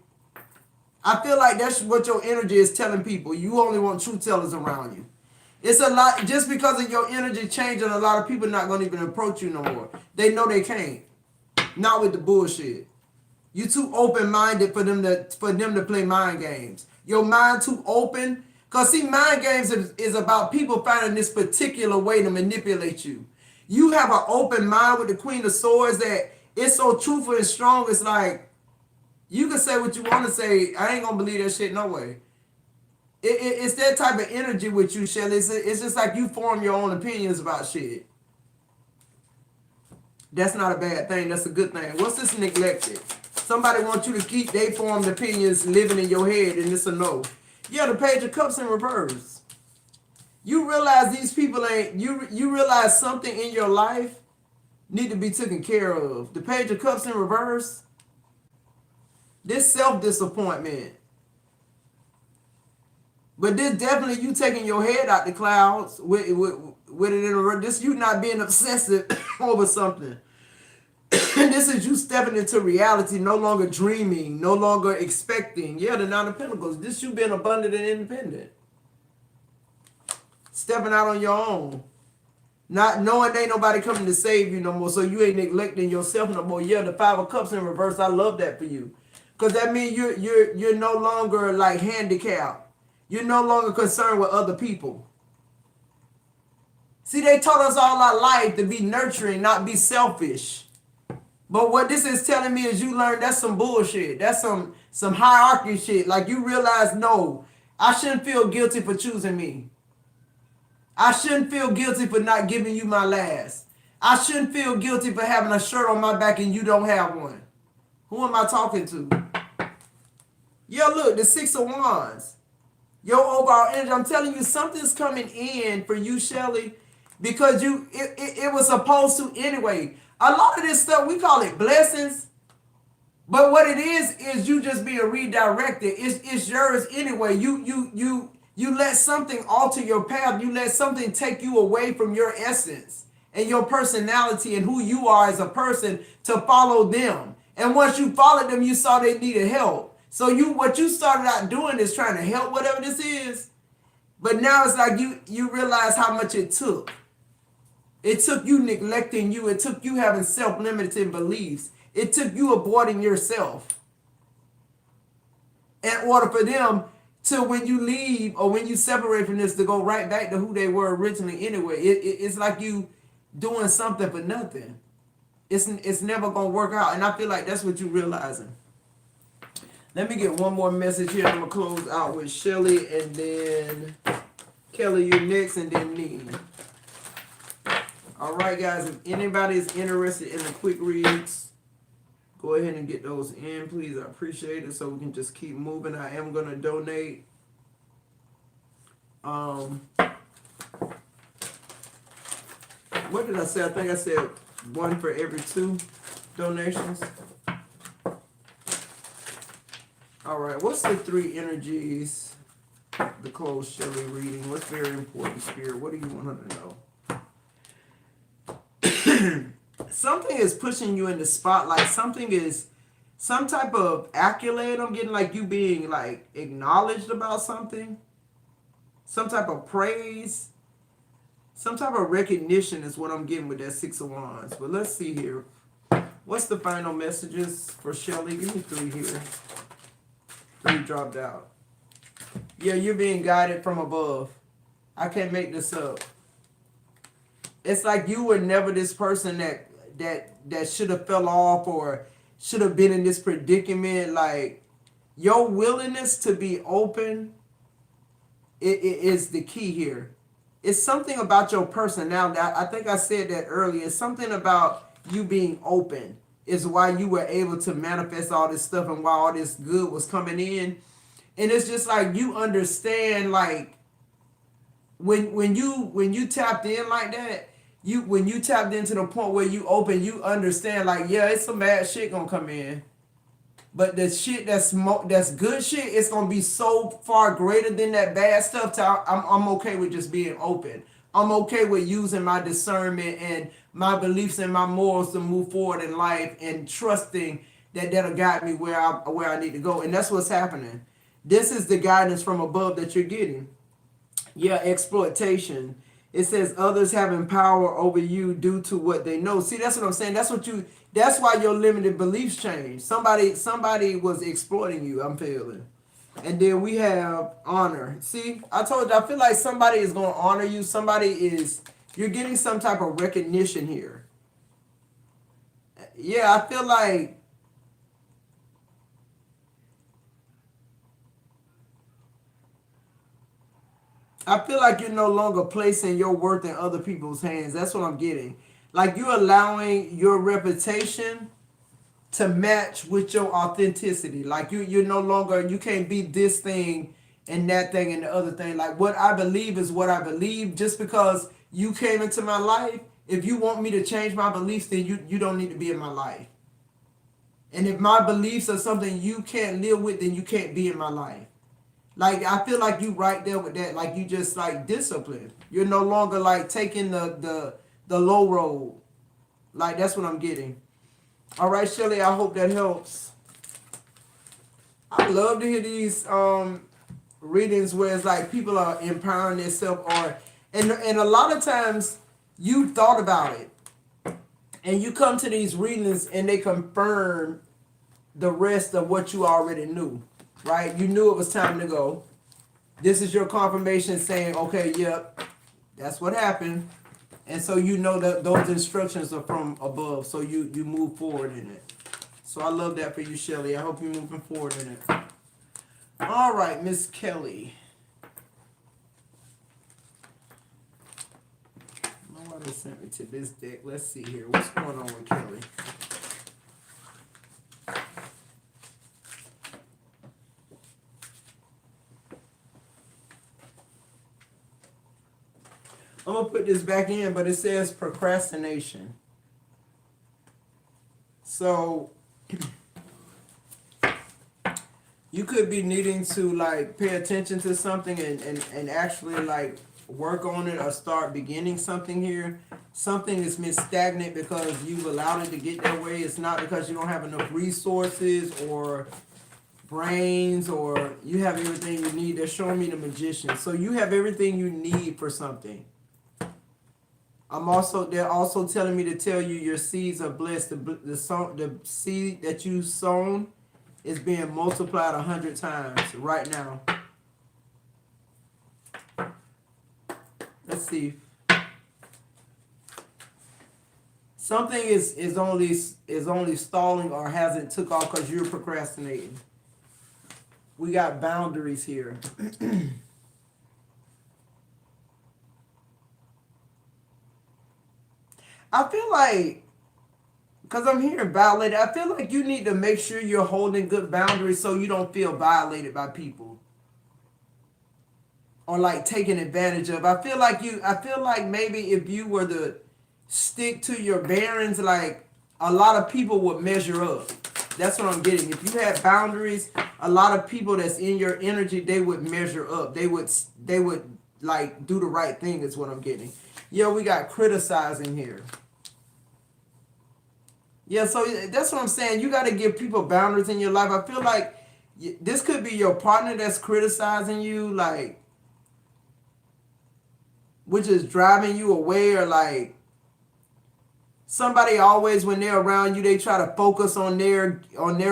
I feel like that's what your energy is telling people. You only want truth tellers around you. It's a lot, just because of your energy changing, a lot of people not going to even approach you no more. They know they can't. Not with the bullshit. You too open-minded for them to play mind games. Your mind too open. Because see, mind games is about people finding this particular way to manipulate you. You have an open mind with the Queen of Swords that it's so truthful and strong. It's like, You can say what you want to say. I ain't gonna believe that shit no way. It's that type of energy with you, Shelly. It's just like you form your own opinions about shit. That's not a bad thing. That's a good thing. What's this neglected? Somebody wants you to keep they formed opinions living in your head, and it's a no. Yeah, the Page of Cups in reverse. You realize these people ain't you. You realize something in your life need to be taken care of. The Page of Cups in reverse. This self-disappointment. But this definitely you taking your head out the clouds with it in a, this you not being obsessive over something. This is you stepping into reality, no longer dreaming, no longer expecting. Yeah, the Nine of Pentacles. This you being abundant and independent. Stepping out on your own. Not knowing ain't nobody coming to save you no more, so you ain't neglecting yourself no more. Yeah, the Five of Cups in reverse. I love that for you. Because that means you're no longer like handicapped. You're no longer concerned with other people. See, they taught us all our life to be nurturing, not be selfish. But what this is telling me is you learn that's some bullshit. That's some hierarchy shit. Like you realize, no, I shouldn't feel guilty for choosing me. I shouldn't feel guilty for not giving you my last. I shouldn't feel guilty for having a shirt on my back and you don't have one. Who am I talking to? Yeah, look, the Six of Wands. Your overall energy, I'm telling you, something's coming in for you, Shelly, because it was supposed to anyway. A lot of this stuff, we call it blessings, but what it is you just being redirected. It's yours anyway. You let something alter your path. You let something take you away from your essence and your personality and who you are as a person to follow them. And once you followed them, you saw they needed help. So what you started out doing is trying to help whatever this is. But now it's like you realize how much it took. It took you neglecting you. It took you having self-limiting beliefs. It took you aborting yourself. In order for them to, when you leave or when you separate from this, to go right back to who they were originally anyway. It's like you doing something for nothing. It's never going to work out. And I feel like that's what you're realizing. Let me get one more message here. I'm going to close out with Shelly and then Kelly, you next, and then me. All right, guys. If anybody is interested in the quick reads, go ahead and get those in, please. I appreciate it so we can just keep moving. I am going to donate. What did I say? I think I said one for every 2 donations. All right, what's the 3 energies? The closed Shelly reading. What's very important, Spirit? What do you want her to know? Something is pushing you in the spotlight. Something is some type of accolade. I'm getting like you being like acknowledged about something. Some type of praise. Some type of recognition is what I'm getting with that Six of Wands. But let's see here. What's the final messages for Shelly? Give me 3 here. 3 dropped out. Yeah, you're being guided from above. I can't make this up. It's like you were never this person that should have fell off or should have been in this predicament. Like your willingness to be open is the key here. It's something about your personality. I think I said that earlier. It's something about you being open is why you were able to manifest all this stuff and why all this good was coming in. And it's just like you understand, like when you tapped in like that, when you tapped into the point where you open, you understand, like, yeah, it's some bad shit gonna come in, but the shit that's good shit, it's gonna be so far greater than that bad stuff. I'm okay with just being open. I'm okay with using my discernment and my beliefs and my morals to move forward in life and trusting that that'll guide me where I need to go. And that's what's happening. This is the guidance from above that you're getting. Yeah, exploitation. It says others having power over you due to what they know. See, that's what I'm saying. That's why your limited beliefs change. Somebody was exploiting you, I'm feeling. And then we have honor. See, I told you, I feel like somebody is going to honor you. You're getting some type of recognition here. Yeah, I feel like I feel like you're no longer placing your worth in other people's hands. That's what I'm getting. Like you're allowing your reputation to match with your authenticity. Like you're no longer, you can't be this thing and that thing and the other thing. Like what I believe is what I believe. Just because you came into my life, if you want me to change my beliefs, then you don't need to be in my life. And if my beliefs are something you can't live with, then you can't be in my life. Like I feel like you right there with that. Like you just like discipline. You're no longer like taking the low road. Like that's what I'm getting. All right, Shelly, I hope that helps. I love to hear these readings where it's like people are empowering themselves, or and a lot of times you thought about it and you come to these readings and they confirm the rest of what you already knew, right? You knew it was time to go. This is your confirmation saying, okay, yep, that's what happened. And so you know that those instructions are from above, so you move forward in it. So I love that for you, Shelly. I hope you're moving forward in it. All right, Miss Kelly. Nobody sent me to this deck. Let's see here. What's going on with Kelly? I'm going to put this back in, but it says procrastination. So you could be needing to like pay attention to something and actually like work on it or start beginning something here. Something is been stagnant because you've allowed it to get that way. It's not because you don't have enough resources or brains, or you have everything you need. They're showing me the Magician. So you have everything you need for something. They're also telling me to tell you your seeds are blessed. The seed that you sown is being multiplied 100 times right now. Let's see. Something is only stalling or hasn't took off because you're procrastinating. We got boundaries here. I feel like, because I'm hearing violated, I feel like you need to make sure you're holding good boundaries so you don't feel violated by people. Or like taken advantage of. I feel like maybe if you were to stick to your bearings, like a lot of people would measure up. That's what I'm getting. If you had boundaries, a lot of people that's in your energy, they would measure up. They would like do the right thing is what I'm getting. Yeah, we got criticizing here. Yeah, so that's what I'm saying. You got to give people boundaries in your life. I feel like this could be your partner that's criticizing you, like, which is driving you away, or like somebody always when they're around you, they try to focus on their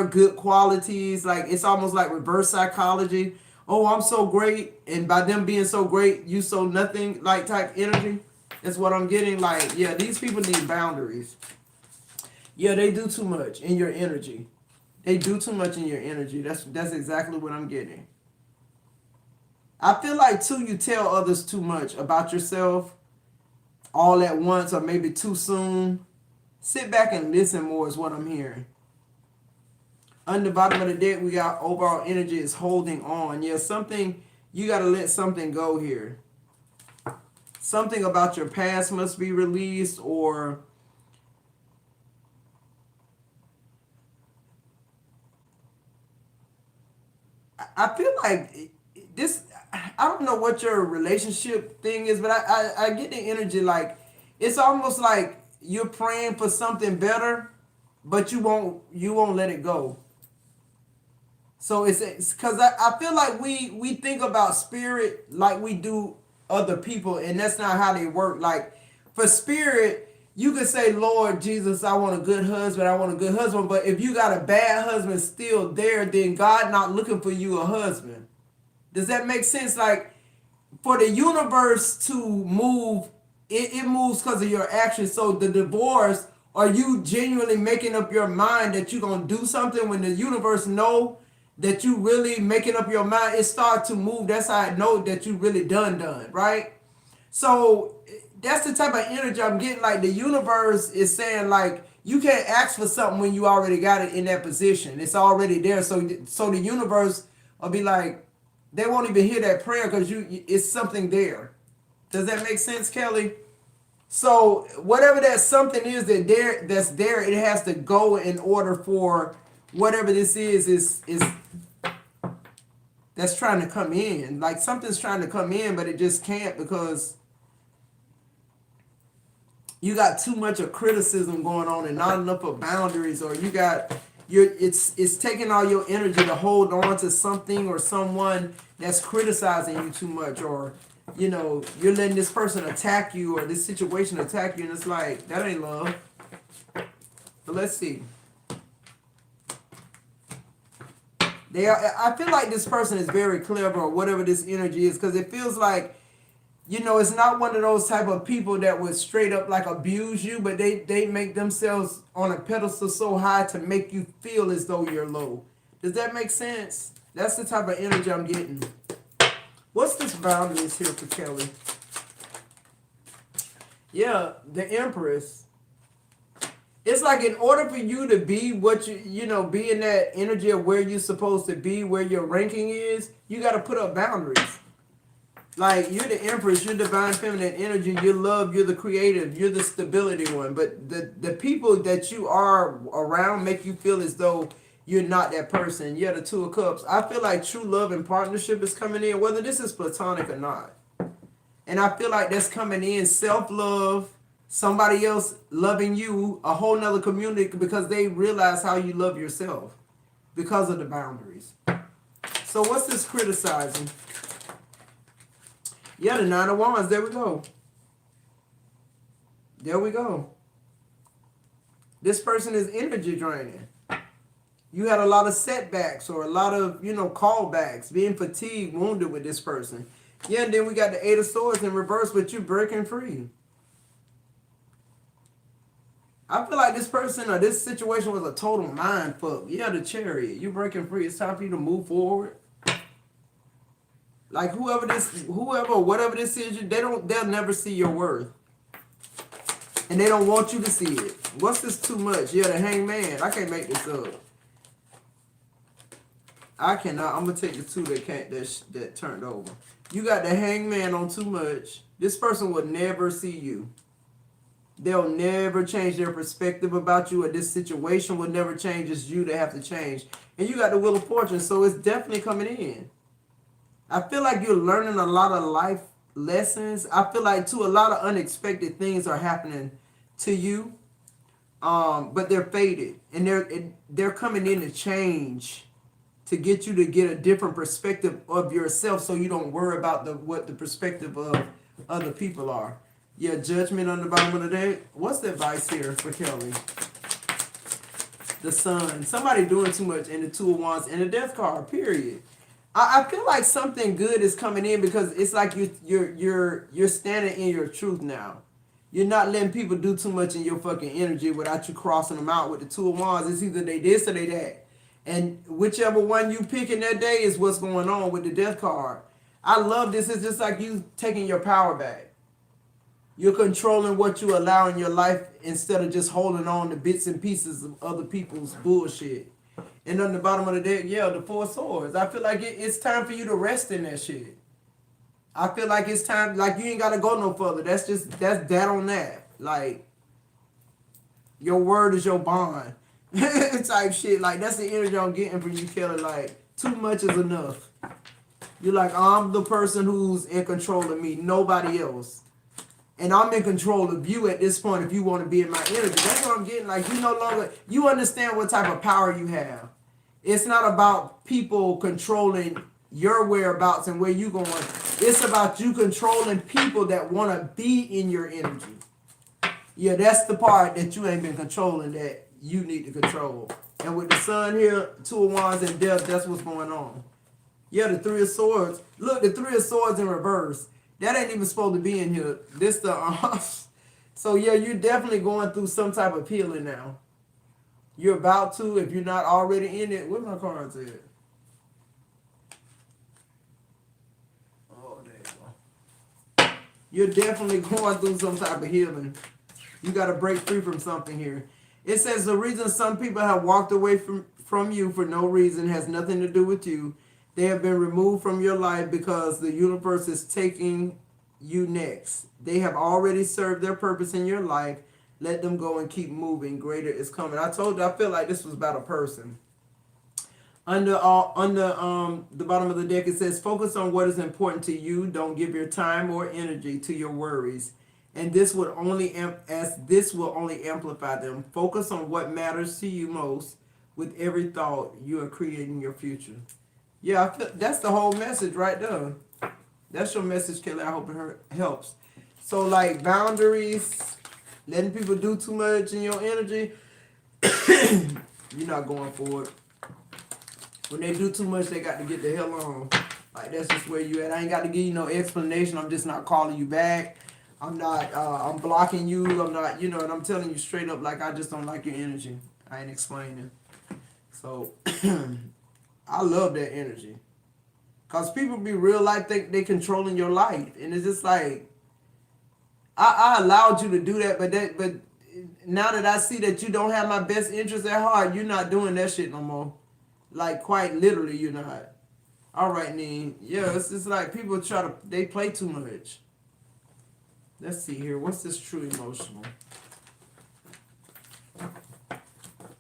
good qualities. Like it's almost like reverse psychology. Oh, I'm so great, and by them being so great, you so nothing, like type energy. That's what I'm getting. Like, yeah, these people need boundaries. Yeah, they do too much in your energy. They do too much in your energy. That's exactly what I'm getting. I feel like too, you tell others too much about yourself all at once, or maybe too soon. Sit back and listen more is what I'm hearing. On the bottom of the deck, we got overall energy is holding on. Yeah, something, you got to let something go here. Something about your past must be released, or I feel like this, I don't know what your relationship thing is, but I get the energy like it's almost like you're praying for something better, but you won't let it go. So it's because I feel like we think about spirit like we do other people, and that's not how they work. Like for spirit, you could say, Lord Jesus, I want a good husband, I want a good husband. But if you got a bad husband still there, then God not looking for you a husband. Does that make sense? Like for the universe to move, it moves because of your actions. So the divorce, are you genuinely making up your mind that you're gonna do something when the universe know that you really making up your mind, it start to move. That's how I know that you really done, right? So that's the type of energy I'm getting. Like the universe is saying, like you can't ask for something when you already got it in that position. It's already there. So the universe will be like, they won't even hear that prayer because it's something there. Does that make sense, Kelly? So whatever that something is that's there, it has to go in order for whatever this is that's trying to come in. Like something's trying to come in, but it just can't because you got too much of criticism going on and not enough of boundaries, or you got it's taking all your energy to hold on to something or someone that's criticizing you too much, or you're letting this person attack you or this situation attack you, and it's like that ain't love. But let's see. I feel like this person is very clever or whatever this energy is, because it feels like it's not one of those type of people that would straight up like abuse you, but they make themselves on a pedestal so high to make you feel as though you're low. Does that make sense? That's the type of energy I'm getting. What's this boundaries here for Kelly? Yeah, the Empress. It's like in order for you to be what be in that energy of where you're supposed to be, where your ranking is, you got to put up boundaries. Like, you're the Empress, you're divine feminine energy, you're love, you're the creative, you're the stability one. But the people that you are around make you feel as though you're not that person. You're the Two of Cups. I feel like true love and partnership is coming in, whether this is platonic or not. And I feel like that's coming in, self-love, somebody else loving you, a whole nother community, because they realize how you love yourself because of the boundaries. So what's this criticizing? Yeah, the Nine of Wands. There we go. There we go. This person is energy draining. You had a lot of setbacks or a lot of, callbacks, being fatigued, wounded with this person. Yeah, and then we got the Eight of Swords in reverse with you breaking free. I feel like this person or this situation was a total mind fuck. Yeah, the Chariot. You breaking free. It's time for you to move forward. Like whatever this is, they'll never see your worth. And they don't want you to see it. What's this too much? Yeah, the Hangman. I can't make this up. I cannot. I'm gonna take the two that turned over. You got the Hangman on too much. This person will never see you. They'll never change their perspective about you, or this situation will never change. It's you that have to change. And you got the Wheel of Fortune, so it's definitely coming in. I feel like you're learning a lot of life lessons. I feel like, too, a lot of unexpected things are happening to you, but they're faded. And they're coming in to change, to get you to get a different perspective of yourself, so you don't worry about what the perspective of other people are. Yeah, Judgment on the bottom of the deck. What's the advice here for Kelly? The Sun. Somebody doing too much, and the Two of Wands, and the Death card, period. I feel like something good is coming in, because it's like you're standing in your truth now. You're not letting people do too much in your fucking energy without you crossing them out with the Two of Wands. It's either they this or they that. And whichever one you pick in that day is what's going on with the Death card. I love this. It's just like you taking your power back. You're controlling what you allow in your life instead of just holding on to bits and pieces of other people's bullshit. And on the bottom of the deck, yeah, the Four of Swords. I feel like it's time for you to rest in that shit. I feel like it's time, like you ain't got to go no further. That's that on that. Like, your word is your bond. Type shit. Like, that's the energy I'm getting from you, Kelly. Like, too much is enough. You're like, I'm the person who's in control of me, nobody else. And I'm in control of you at this point if you want to be in my energy. That's what I'm getting. Like, you understand what type of power you have. It's not about people controlling your whereabouts and where you going. It's about you controlling people that want to be in your energy. Yeah, that's the part that you ain't been controlling that you need to control. And with the Sun here, Two of Wands and Death, that's what's going on. Yeah, the Three of Swords. Look, the Three of Swords in reverse. That ain't even supposed to be in here. This the so yeah, you're definitely going through some type of healing now. You're about to, if you're not already in it. Where my cards at? You're definitely going through some type of healing. You got to break free from something here. It says the reason some people have walked away from you for no reason has nothing to do with you. They have been removed from your life because the universe is taking you next. They have already served their purpose in your life. Let them go and keep moving. Greater is coming. I told you, I feel like this was about a person. Under the bottom of the deck, it says, focus on what is important to you. Don't give your time or energy to your worries. And this will only amplify them. Focus on what matters to you most. With every thought, you are creating your future. Yeah, I feel, that's the whole message right there. That's your message, Kelly. I hope it helps. So, like, boundaries, letting people do too much in your energy, you're not going for it. When they do too much, they got to get the hell on. Like, that's just where you at. I ain't got to give you no explanation. I'm just not calling you back. I'm not, I'm blocking you. I'm not, you know, and I'm telling you straight up, like, I just don't like your energy. I ain't explaining. So, I love that energy. Because people be real life, think they controlling your life. And it's just like, I allowed you to do that, but now that I see that you don't have my best interest at heart, you're not doing that shit no more. Like, quite literally, you're not. All right, Neen. Yeah, it's just like people they play too much. Let's see here. What's this true emotional?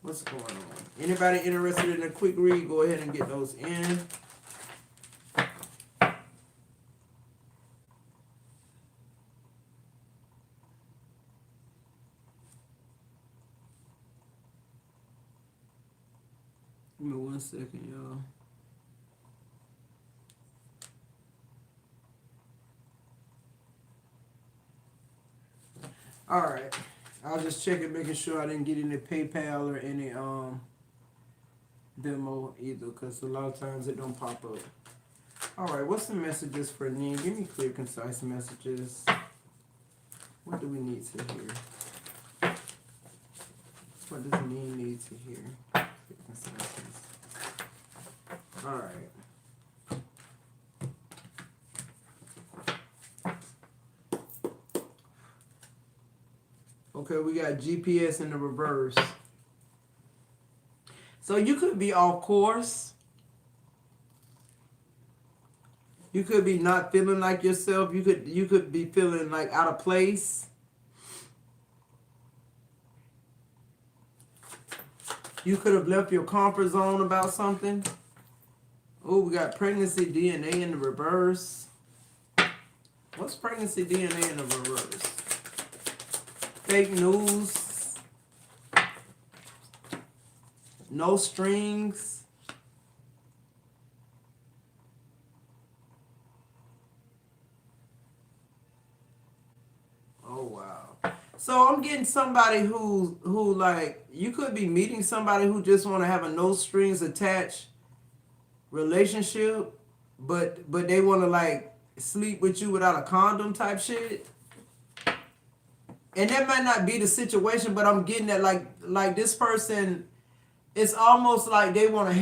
What's going on? Anybody interested in a quick read, go ahead and get those in. Give me 1 second, y'all. All right. I'll just check it, making sure I didn't get any PayPal or any Venmo either, because a lot of times it don't pop up. All right. What's the messages for Neen? Give me clear, concise messages. What do we need to hear? What does Neen need to hear? Clear, concise. All right. Okay, we got GPS in the reverse. So you could be off course. You could be not feeling like yourself. You could be feeling like out of place. You could have left your comfort zone about something. Oh, we got pregnancy DNA in the reverse. What's pregnancy DNA in the reverse? Fake news. No strings. Oh, wow. So I'm getting somebody who like, you could be meeting somebody who just want to have a no strings attached relationship, but they want to like sleep with you without a condom type shit. And that might not be the situation, but I'm getting that like this person, it's almost like they want to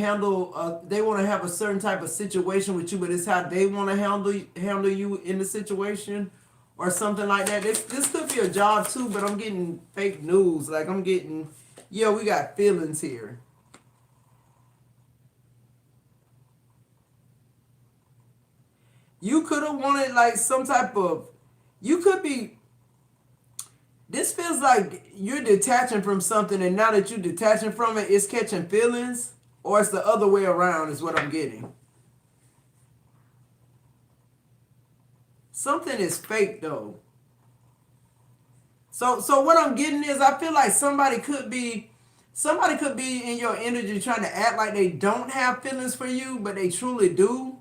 they want to have a certain type of situation with you, but it's how they want to handle you in the situation or something like that. This could be a job too, but I'm getting fake news. Like I'm getting, yeah, we got feelings here. You could have wanted like some type of, you could be, this feels like you're detaching from something, and now that you're detaching from it, it's catching feelings, or it's the other way around is what I'm getting. Something is fake though. So what I'm getting is I feel like somebody could be in your energy trying to act like they don't have feelings for you, but they truly do.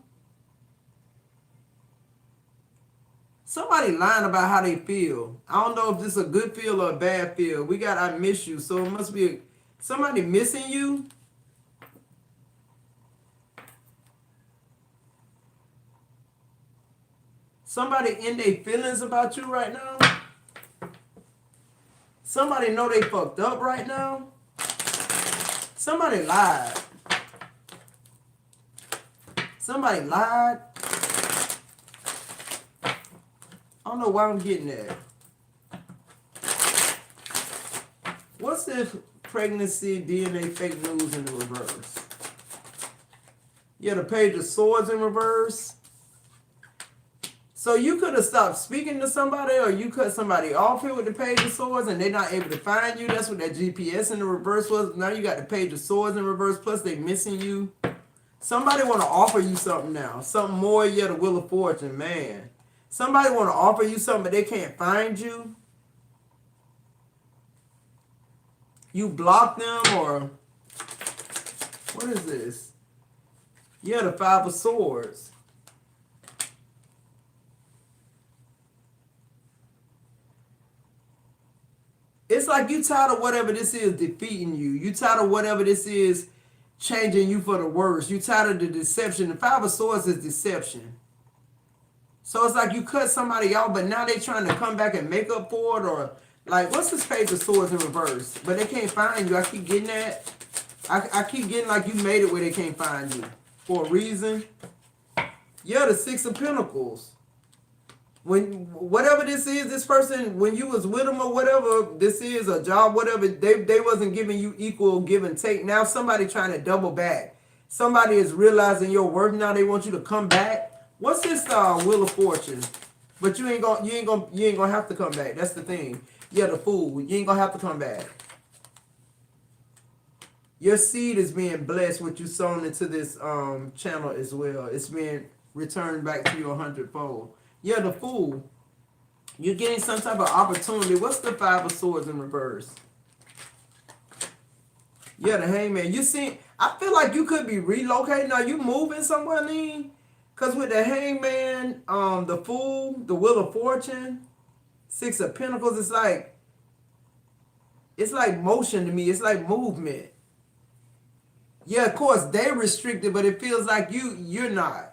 Somebody lying about how they feel. I don't know if this is a good feel or a bad feel. We got I miss you. So it must be somebody missing you. Somebody in their feelings about you right now. Somebody know they fucked up right now. Somebody lied. Somebody lied. don't know why I'm getting that. What's this pregnancy DNA fake news in the reverse? Yeah, the Page of Swords in reverse. So you could have stopped speaking to somebody, or you cut somebody off here with the Page of Swords and they're not able to find you. That's what that GPS in the reverse was. Now you got the Page of Swords in reverse, plus they missing you. Somebody want to offer you something now. Something more, yeah, the Wheel of Fortune, man. Somebody want to offer you something, but they can't find you. You block them, or what is this? Yeah, the Five of Swords. It's like you tired of whatever this is defeating you. You tired of whatever this is changing you for the worse. You tired of the deception. The Five of Swords is deception. So it's like you cut somebody out, but now they trying to come back and make up for it, or like, what's this Page of Swords in reverse? But they can't find you. I keep getting that. I keep getting like you made it where they can't find you for a reason. Yeah, the Six of Pentacles. When whatever this is, this person, when you was with them or whatever, this is a job, whatever, they wasn't giving you equal give and take. Now somebody trying to double back. Somebody is realizing your worth. Now they want you to come back. What's this Wheel of Fortune? But you ain't gonna have to come back. That's the thing. Yeah, the Fool. You ain't gonna have to come back. Your seed is being blessed, what you sown into this channel as well. It's being returned back to you 100-fold. Yeah, the Fool. You're getting some type of opportunity. What's the Five of Swords in reverse? Yeah, the Hangman. You see, I feel like you could be relocating. Are you moving somewhere, Lee? Because with the Hangman, the Fool, the Wheel of Fortune, Six of Pentacles, it's like motion to me. It's like movement. Yeah, of course, they're restricted, but it feels like you're not.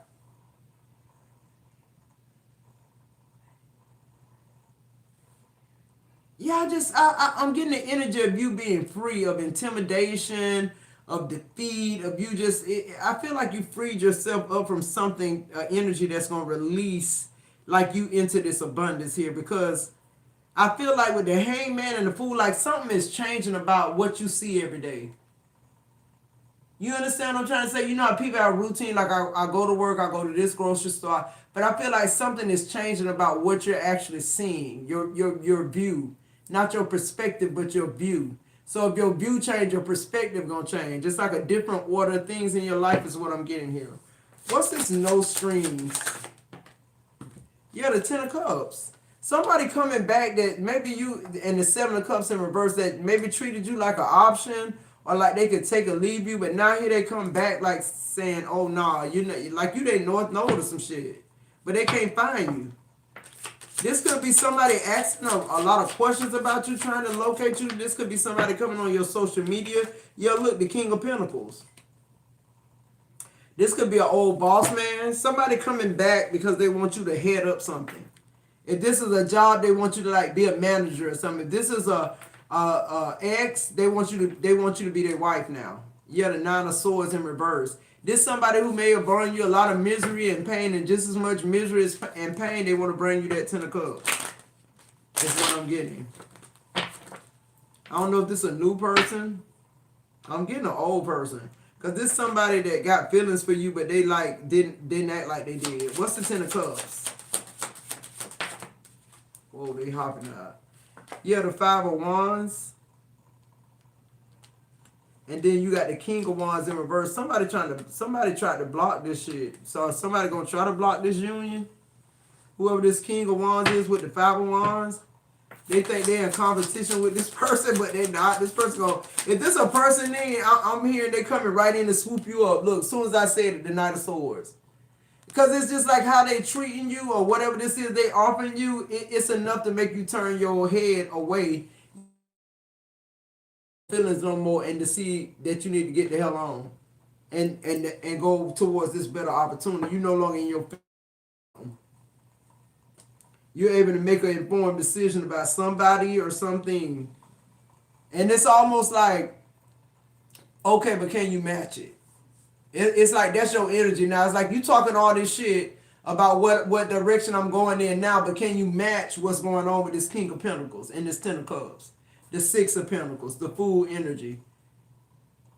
Yeah, I'm getting the energy of you being free of intimidation, of defeat, of you just, I feel like you freed yourself up from something, energy that's going to release like you into this abundance here, because I feel like with the Hangman and the Fool, like something is changing about what you see every day. You understand what I'm trying to say? You know how people have routine, like I go to work, I go to this grocery store, but I feel like something is changing about what you're actually seeing, your view. Not your perspective, but your view. So if your view change, your perspective gonna change. It's like a different order of things in your life is what I'm getting here. What's this no strings? Yeah, the Ten of Cups. Somebody coming back that maybe you, and the Seven of Cups in reverse, that maybe treated you like an option, or like they could take or leave you, but now here they come back like saying, oh nah, you know, like you they north node or some shit, but they can't find you. This could be somebody asking a lot of questions about you, trying to locate you. This could be somebody coming on your social media. Yo, look, the King of Pentacles. This could be an old boss man. Somebody coming back because they want you to head up something. If this is a job, they want you to like be a manager or something. If this is a ex, they want you to be their wife now. Yeah, the Nine of Swords in reverse. This somebody who may have brought you a lot of misery and pain, and just as much misery and pain, they want to bring you that Ten of Cups. That's what I'm getting. I don't know if this is a new person. I'm getting an old person. Because this is somebody that got feelings for you, but they like didn't act like they did. What's the Ten of Cups? Whoa, they hopping out. Yeah, the Five of Wands. And then you got the King of Wands in reverse. Somebody tried to block this shit. So somebody gonna try to block this union. Whoever this King of Wands is with the Five of Wands, they think they're in competition with this person, but they're not. This person gonna, if this a person, then I'm hearing they coming right in to swoop you up. Look, as soon as I said it, the Knight of Swords. Because it's just like how they treating you or whatever this is they offering you, it's enough to make you turn your head away. Feelings no more, and to see that you need to get the hell on and go towards this better opportunity. You no longer in your feelings. You're able to make an informed decision about somebody or something, and it's almost like, okay, but can you match it? It's like that's your energy now. It's like you talking all this shit about what direction I'm going in now, but can you match what's going on with this King of Pentacles and this Ten of Cups, the Six of Pentacles, the Fool energy,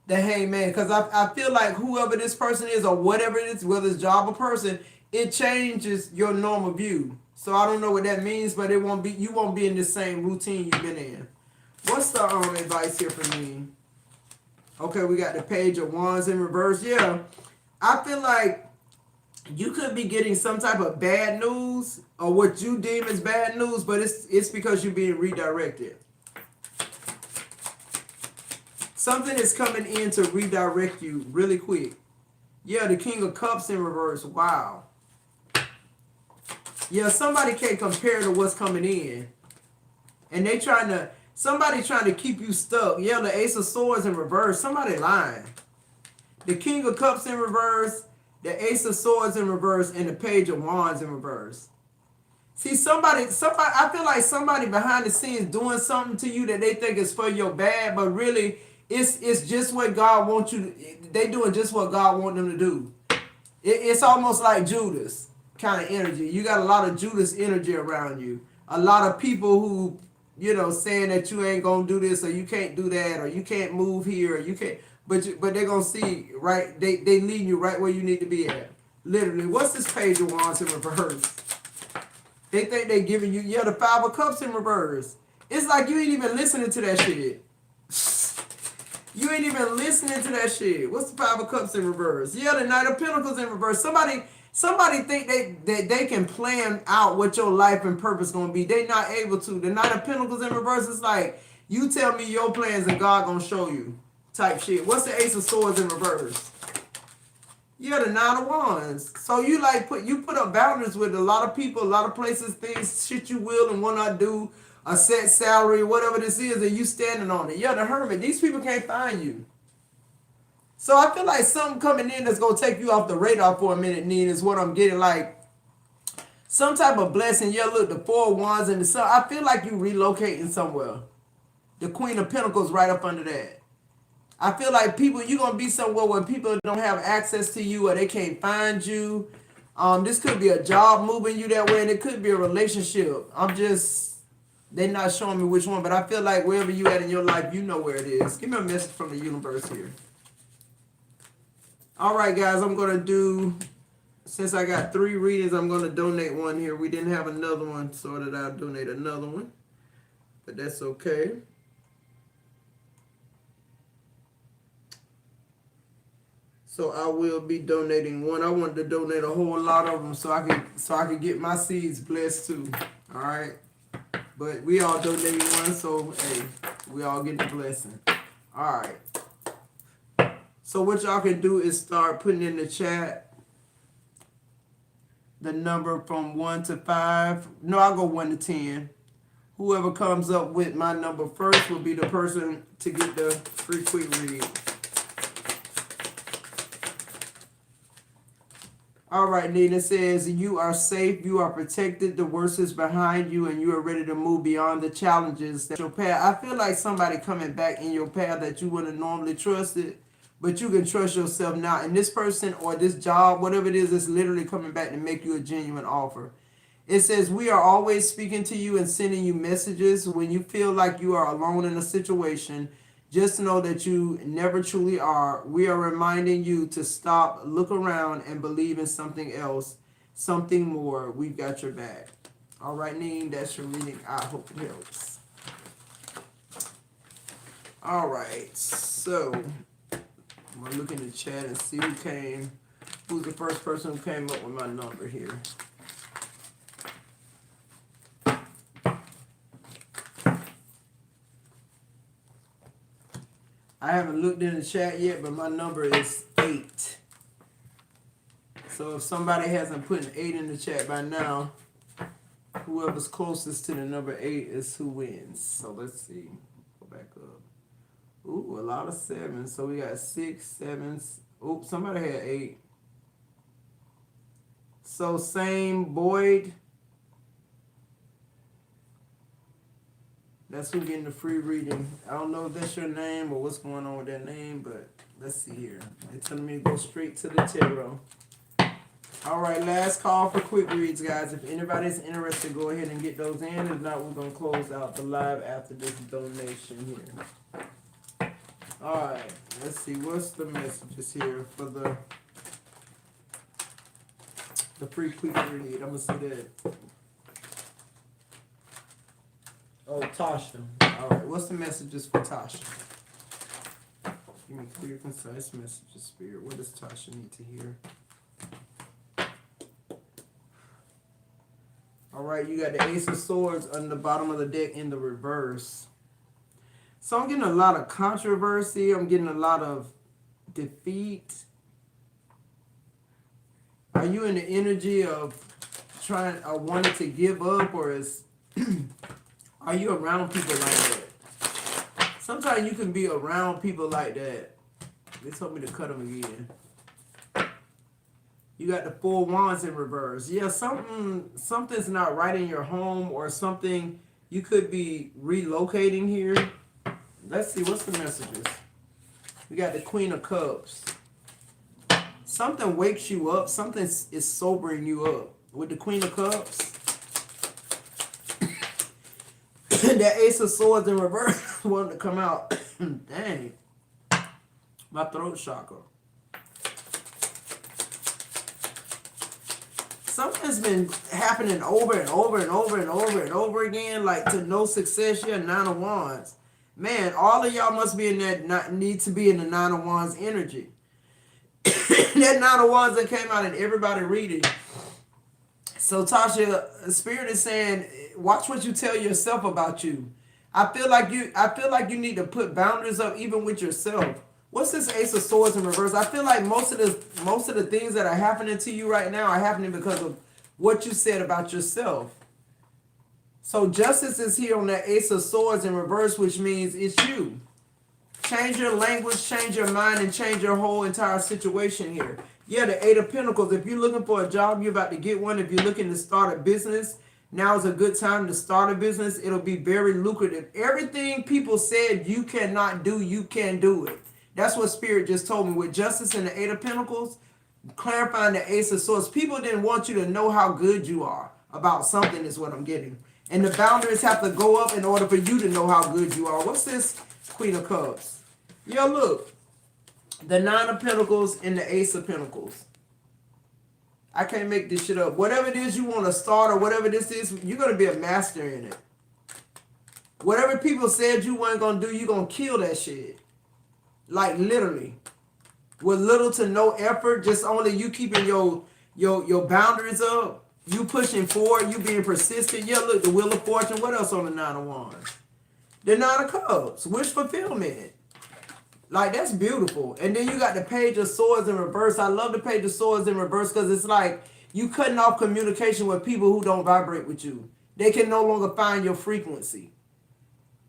the Hangman? Because I feel like whoever this person is or whatever it is, whether it's job or person, it changes your normal view. So I don't know what that means, but you won't be in the same routine you've been in. What's the advice here for me? Okay, we got the Page of Wands in reverse. Yeah, I feel like you could be getting some type of bad news or what you deem as bad news, but it's because you're being redirected. Something is coming in to redirect you really quick. Yeah, the King of Cups in reverse. Wow. Yeah, somebody can't compare to what's coming in. And somebody trying to keep you stuck. Yeah, the Ace of Swords in reverse. Somebody lying. The King of Cups in reverse, the Ace of Swords in reverse, and the Page of Wands in reverse. See, somebody, I feel like somebody behind the scenes doing something to you that they think is for your bad, but really, it's just what God wants you to, they doing just what God wants them to do. It's almost like Judas kind of energy. You got a lot of Judas energy around you. A lot of people who, saying that you ain't going to do this, or you can't do that, or you can't move here, or you can't. But they're going to see, right? They lead you right where you need to be at. Literally. What's this Page of Wands in reverse? They think they giving you, the Five of Cups in reverse. It's like you ain't even listening to that shit. You ain't even listening to that shit. What's the Five of Cups in reverse? Yeah, the Knight of Pentacles in reverse. Somebody think they can plan out what your life and purpose going to be. They not able to. The Knight of Pentacles in reverse is like, you tell me your plans and God going to show you type shit. What's the Ace of Swords in reverse? Yeah, the Nine of Wands. So you put up boundaries with a lot of people, a lot of places, things, shit you will and will not do, a set salary, whatever this is, and you standing on it. Yeah, the Hermit. These people can't find you. So I feel like something coming in that's going to take you off the radar for a minute, Nina, is what I'm getting. Like some type of blessing. Yeah, look, the Four of Wands and the Sun. I feel like you relocating somewhere. The Queen of Pentacles right up under that. I feel like you're going to be somewhere where people don't have access to you or they can't find you. This could be a job moving you that way, and it could be a relationship. They're not showing me which one, but I feel like wherever you at in your life, you know where it is. Give me a message from the universe here. All right, guys, I'm going to do, since I got 3 readings, I'm going to donate one here. We didn't have another one, so that I'll donate another one, but that's okay. So I will be donating one. I wanted to donate a whole lot of them so I could get my seeds blessed too. All right. But we all donating one, so hey, we all get the blessing. All right. So what y'all can do is start putting in the chat the number from 1 to 5. No, I'll go 1 to 10. Whoever comes up with my number first will be the person to get the free quick read. All right, Nina says, you are safe, you are protected, the worst is behind you, and you are ready to move beyond the challenges that your path. I feel like somebody coming back in your path that you wouldn't normally trusted, but you can trust yourself now. And this person or this job, whatever it is literally coming back to make you a genuine offer. It says, we are always speaking to you and sending you messages when you feel like you are alone in a situation. Just know that you never truly are. We are reminding you to stop, look around, and believe in something else, something more. We've got your back. All right, Neen, that's your reading. I hope it helps. All right, so I'm going to look in the chat and see who's the first person who came up with my number here. I haven't looked in the chat yet, but my number is 8. So if somebody hasn't put an 8 in the chat by now, whoever's closest to the number 8 is who wins. So let's see. Go back up. Ooh, a lot of 7s. So we got 6, 7s. Ooh, somebody had 8. So same Boyd. That's who getting the free reading. I don't know if that's your name or what's going on with that name, but let's see here. They're telling me to go straight to the tarot. All right, last call for quick reads, guys. If anybody's interested, go ahead and get those in. If not, we're going to close out the live after this donation here. All right, let's see. What's the messages here for the free quick read? I'm going to see that. Oh, Tasha. All right, what's the messages for Tasha? Give me clear, concise messages, Spirit. What does Tasha need to hear? All right, you got the Ace of Swords on the bottom of the deck in the reverse. So I'm getting a lot of controversy. I'm getting a lot of defeat. Are you in the energy of trying or wanting to give up, or is are you around people like that? Sometimes you can be around people like that. They told me to cut them again. You got the Four Wands in reverse. Yeah, something's not right in your home, or something you could be relocating here. Let's see, what's the messages? We got the Queen of Cups. Something wakes you up. Something is sobering you up. With the Queen of Cups. That Ace of Swords in reverse wanted to come out. Dang. My throat chakra. Something's been happening over and over and over and over and over again, like to no success. Yeah, Nine of Wands. Man, all of y'all must be in that, need to be in the Nine of Wands energy. That Nine of Wands that came out and everybody reading. So Tasha, Spirit is saying, watch what you tell yourself about you. I feel like you need to put boundaries up even with yourself. What's this Ace of Swords in reverse? I feel like most of the things that are happening to you right now are happening because of what you said about yourself. So justice is here on that Ace of Swords in reverse, which means it's you. Change your language, change your mind, and change your whole entire situation here. Yeah, the Eight of Pentacles. If you're looking for a job, you're about to get one. If you're looking to start a business, now is a good time to start a business. It'll be very lucrative. Everything people said you cannot do, you can do it. That's what Spirit just told me. With Justice and the Eight of Pentacles, clarifying the Ace of Swords. People didn't want you to know how good you are about something is what I'm getting. And the boundaries have to go up in order for you to know how good you are. What's this Queen of Cups? Yo, look. The Nine of Pentacles and the Ace of Pentacles. I can't make this shit up. Whatever it is you want to start or whatever this is, you're going to be a master in it. Whatever people said you weren't going to do, you're going to kill that shit. Like literally. With little to no effort, just only you keeping your boundaries up. You pushing forward, you being persistent. Yeah, look, the Wheel of Fortune. What else on the Nine of Wands? The Nine of Cups. Wish fulfillment. Like, that's beautiful. And then you got the Page of Swords in reverse. I love the Page of Swords in reverse because it's like you cutting off communication with people who don't vibrate with you. They can no longer find your frequency.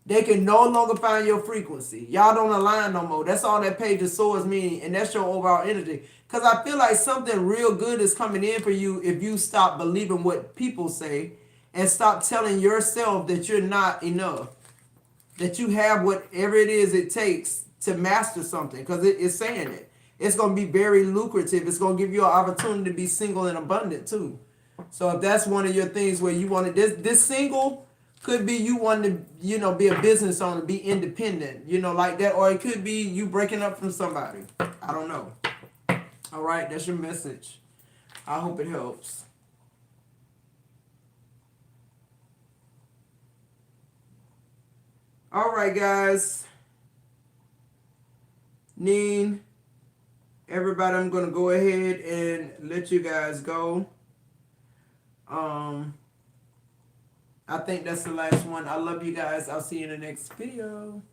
They can no longer find your frequency. Y'all don't align no more. That's all that Page of Swords mean, and that's your overall energy. Because I feel like something real good is coming in for you if you stop believing what people say and stop telling yourself that you're not enough. That you have whatever it is it takes to master something, because it's saying it. It's going to be very lucrative. It's going to give you an opportunity to be single and abundant too. So if that's one of your things where you want to, this single could be you wanting to, be a business owner, be independent, like that. Or it could be you breaking up from somebody. I don't know. All right, that's your message. I hope it helps. All right, guys. Neen, everybody, I'm going to go ahead and let you guys go. I think that's the last one. I love you guys. I'll see you in the next video.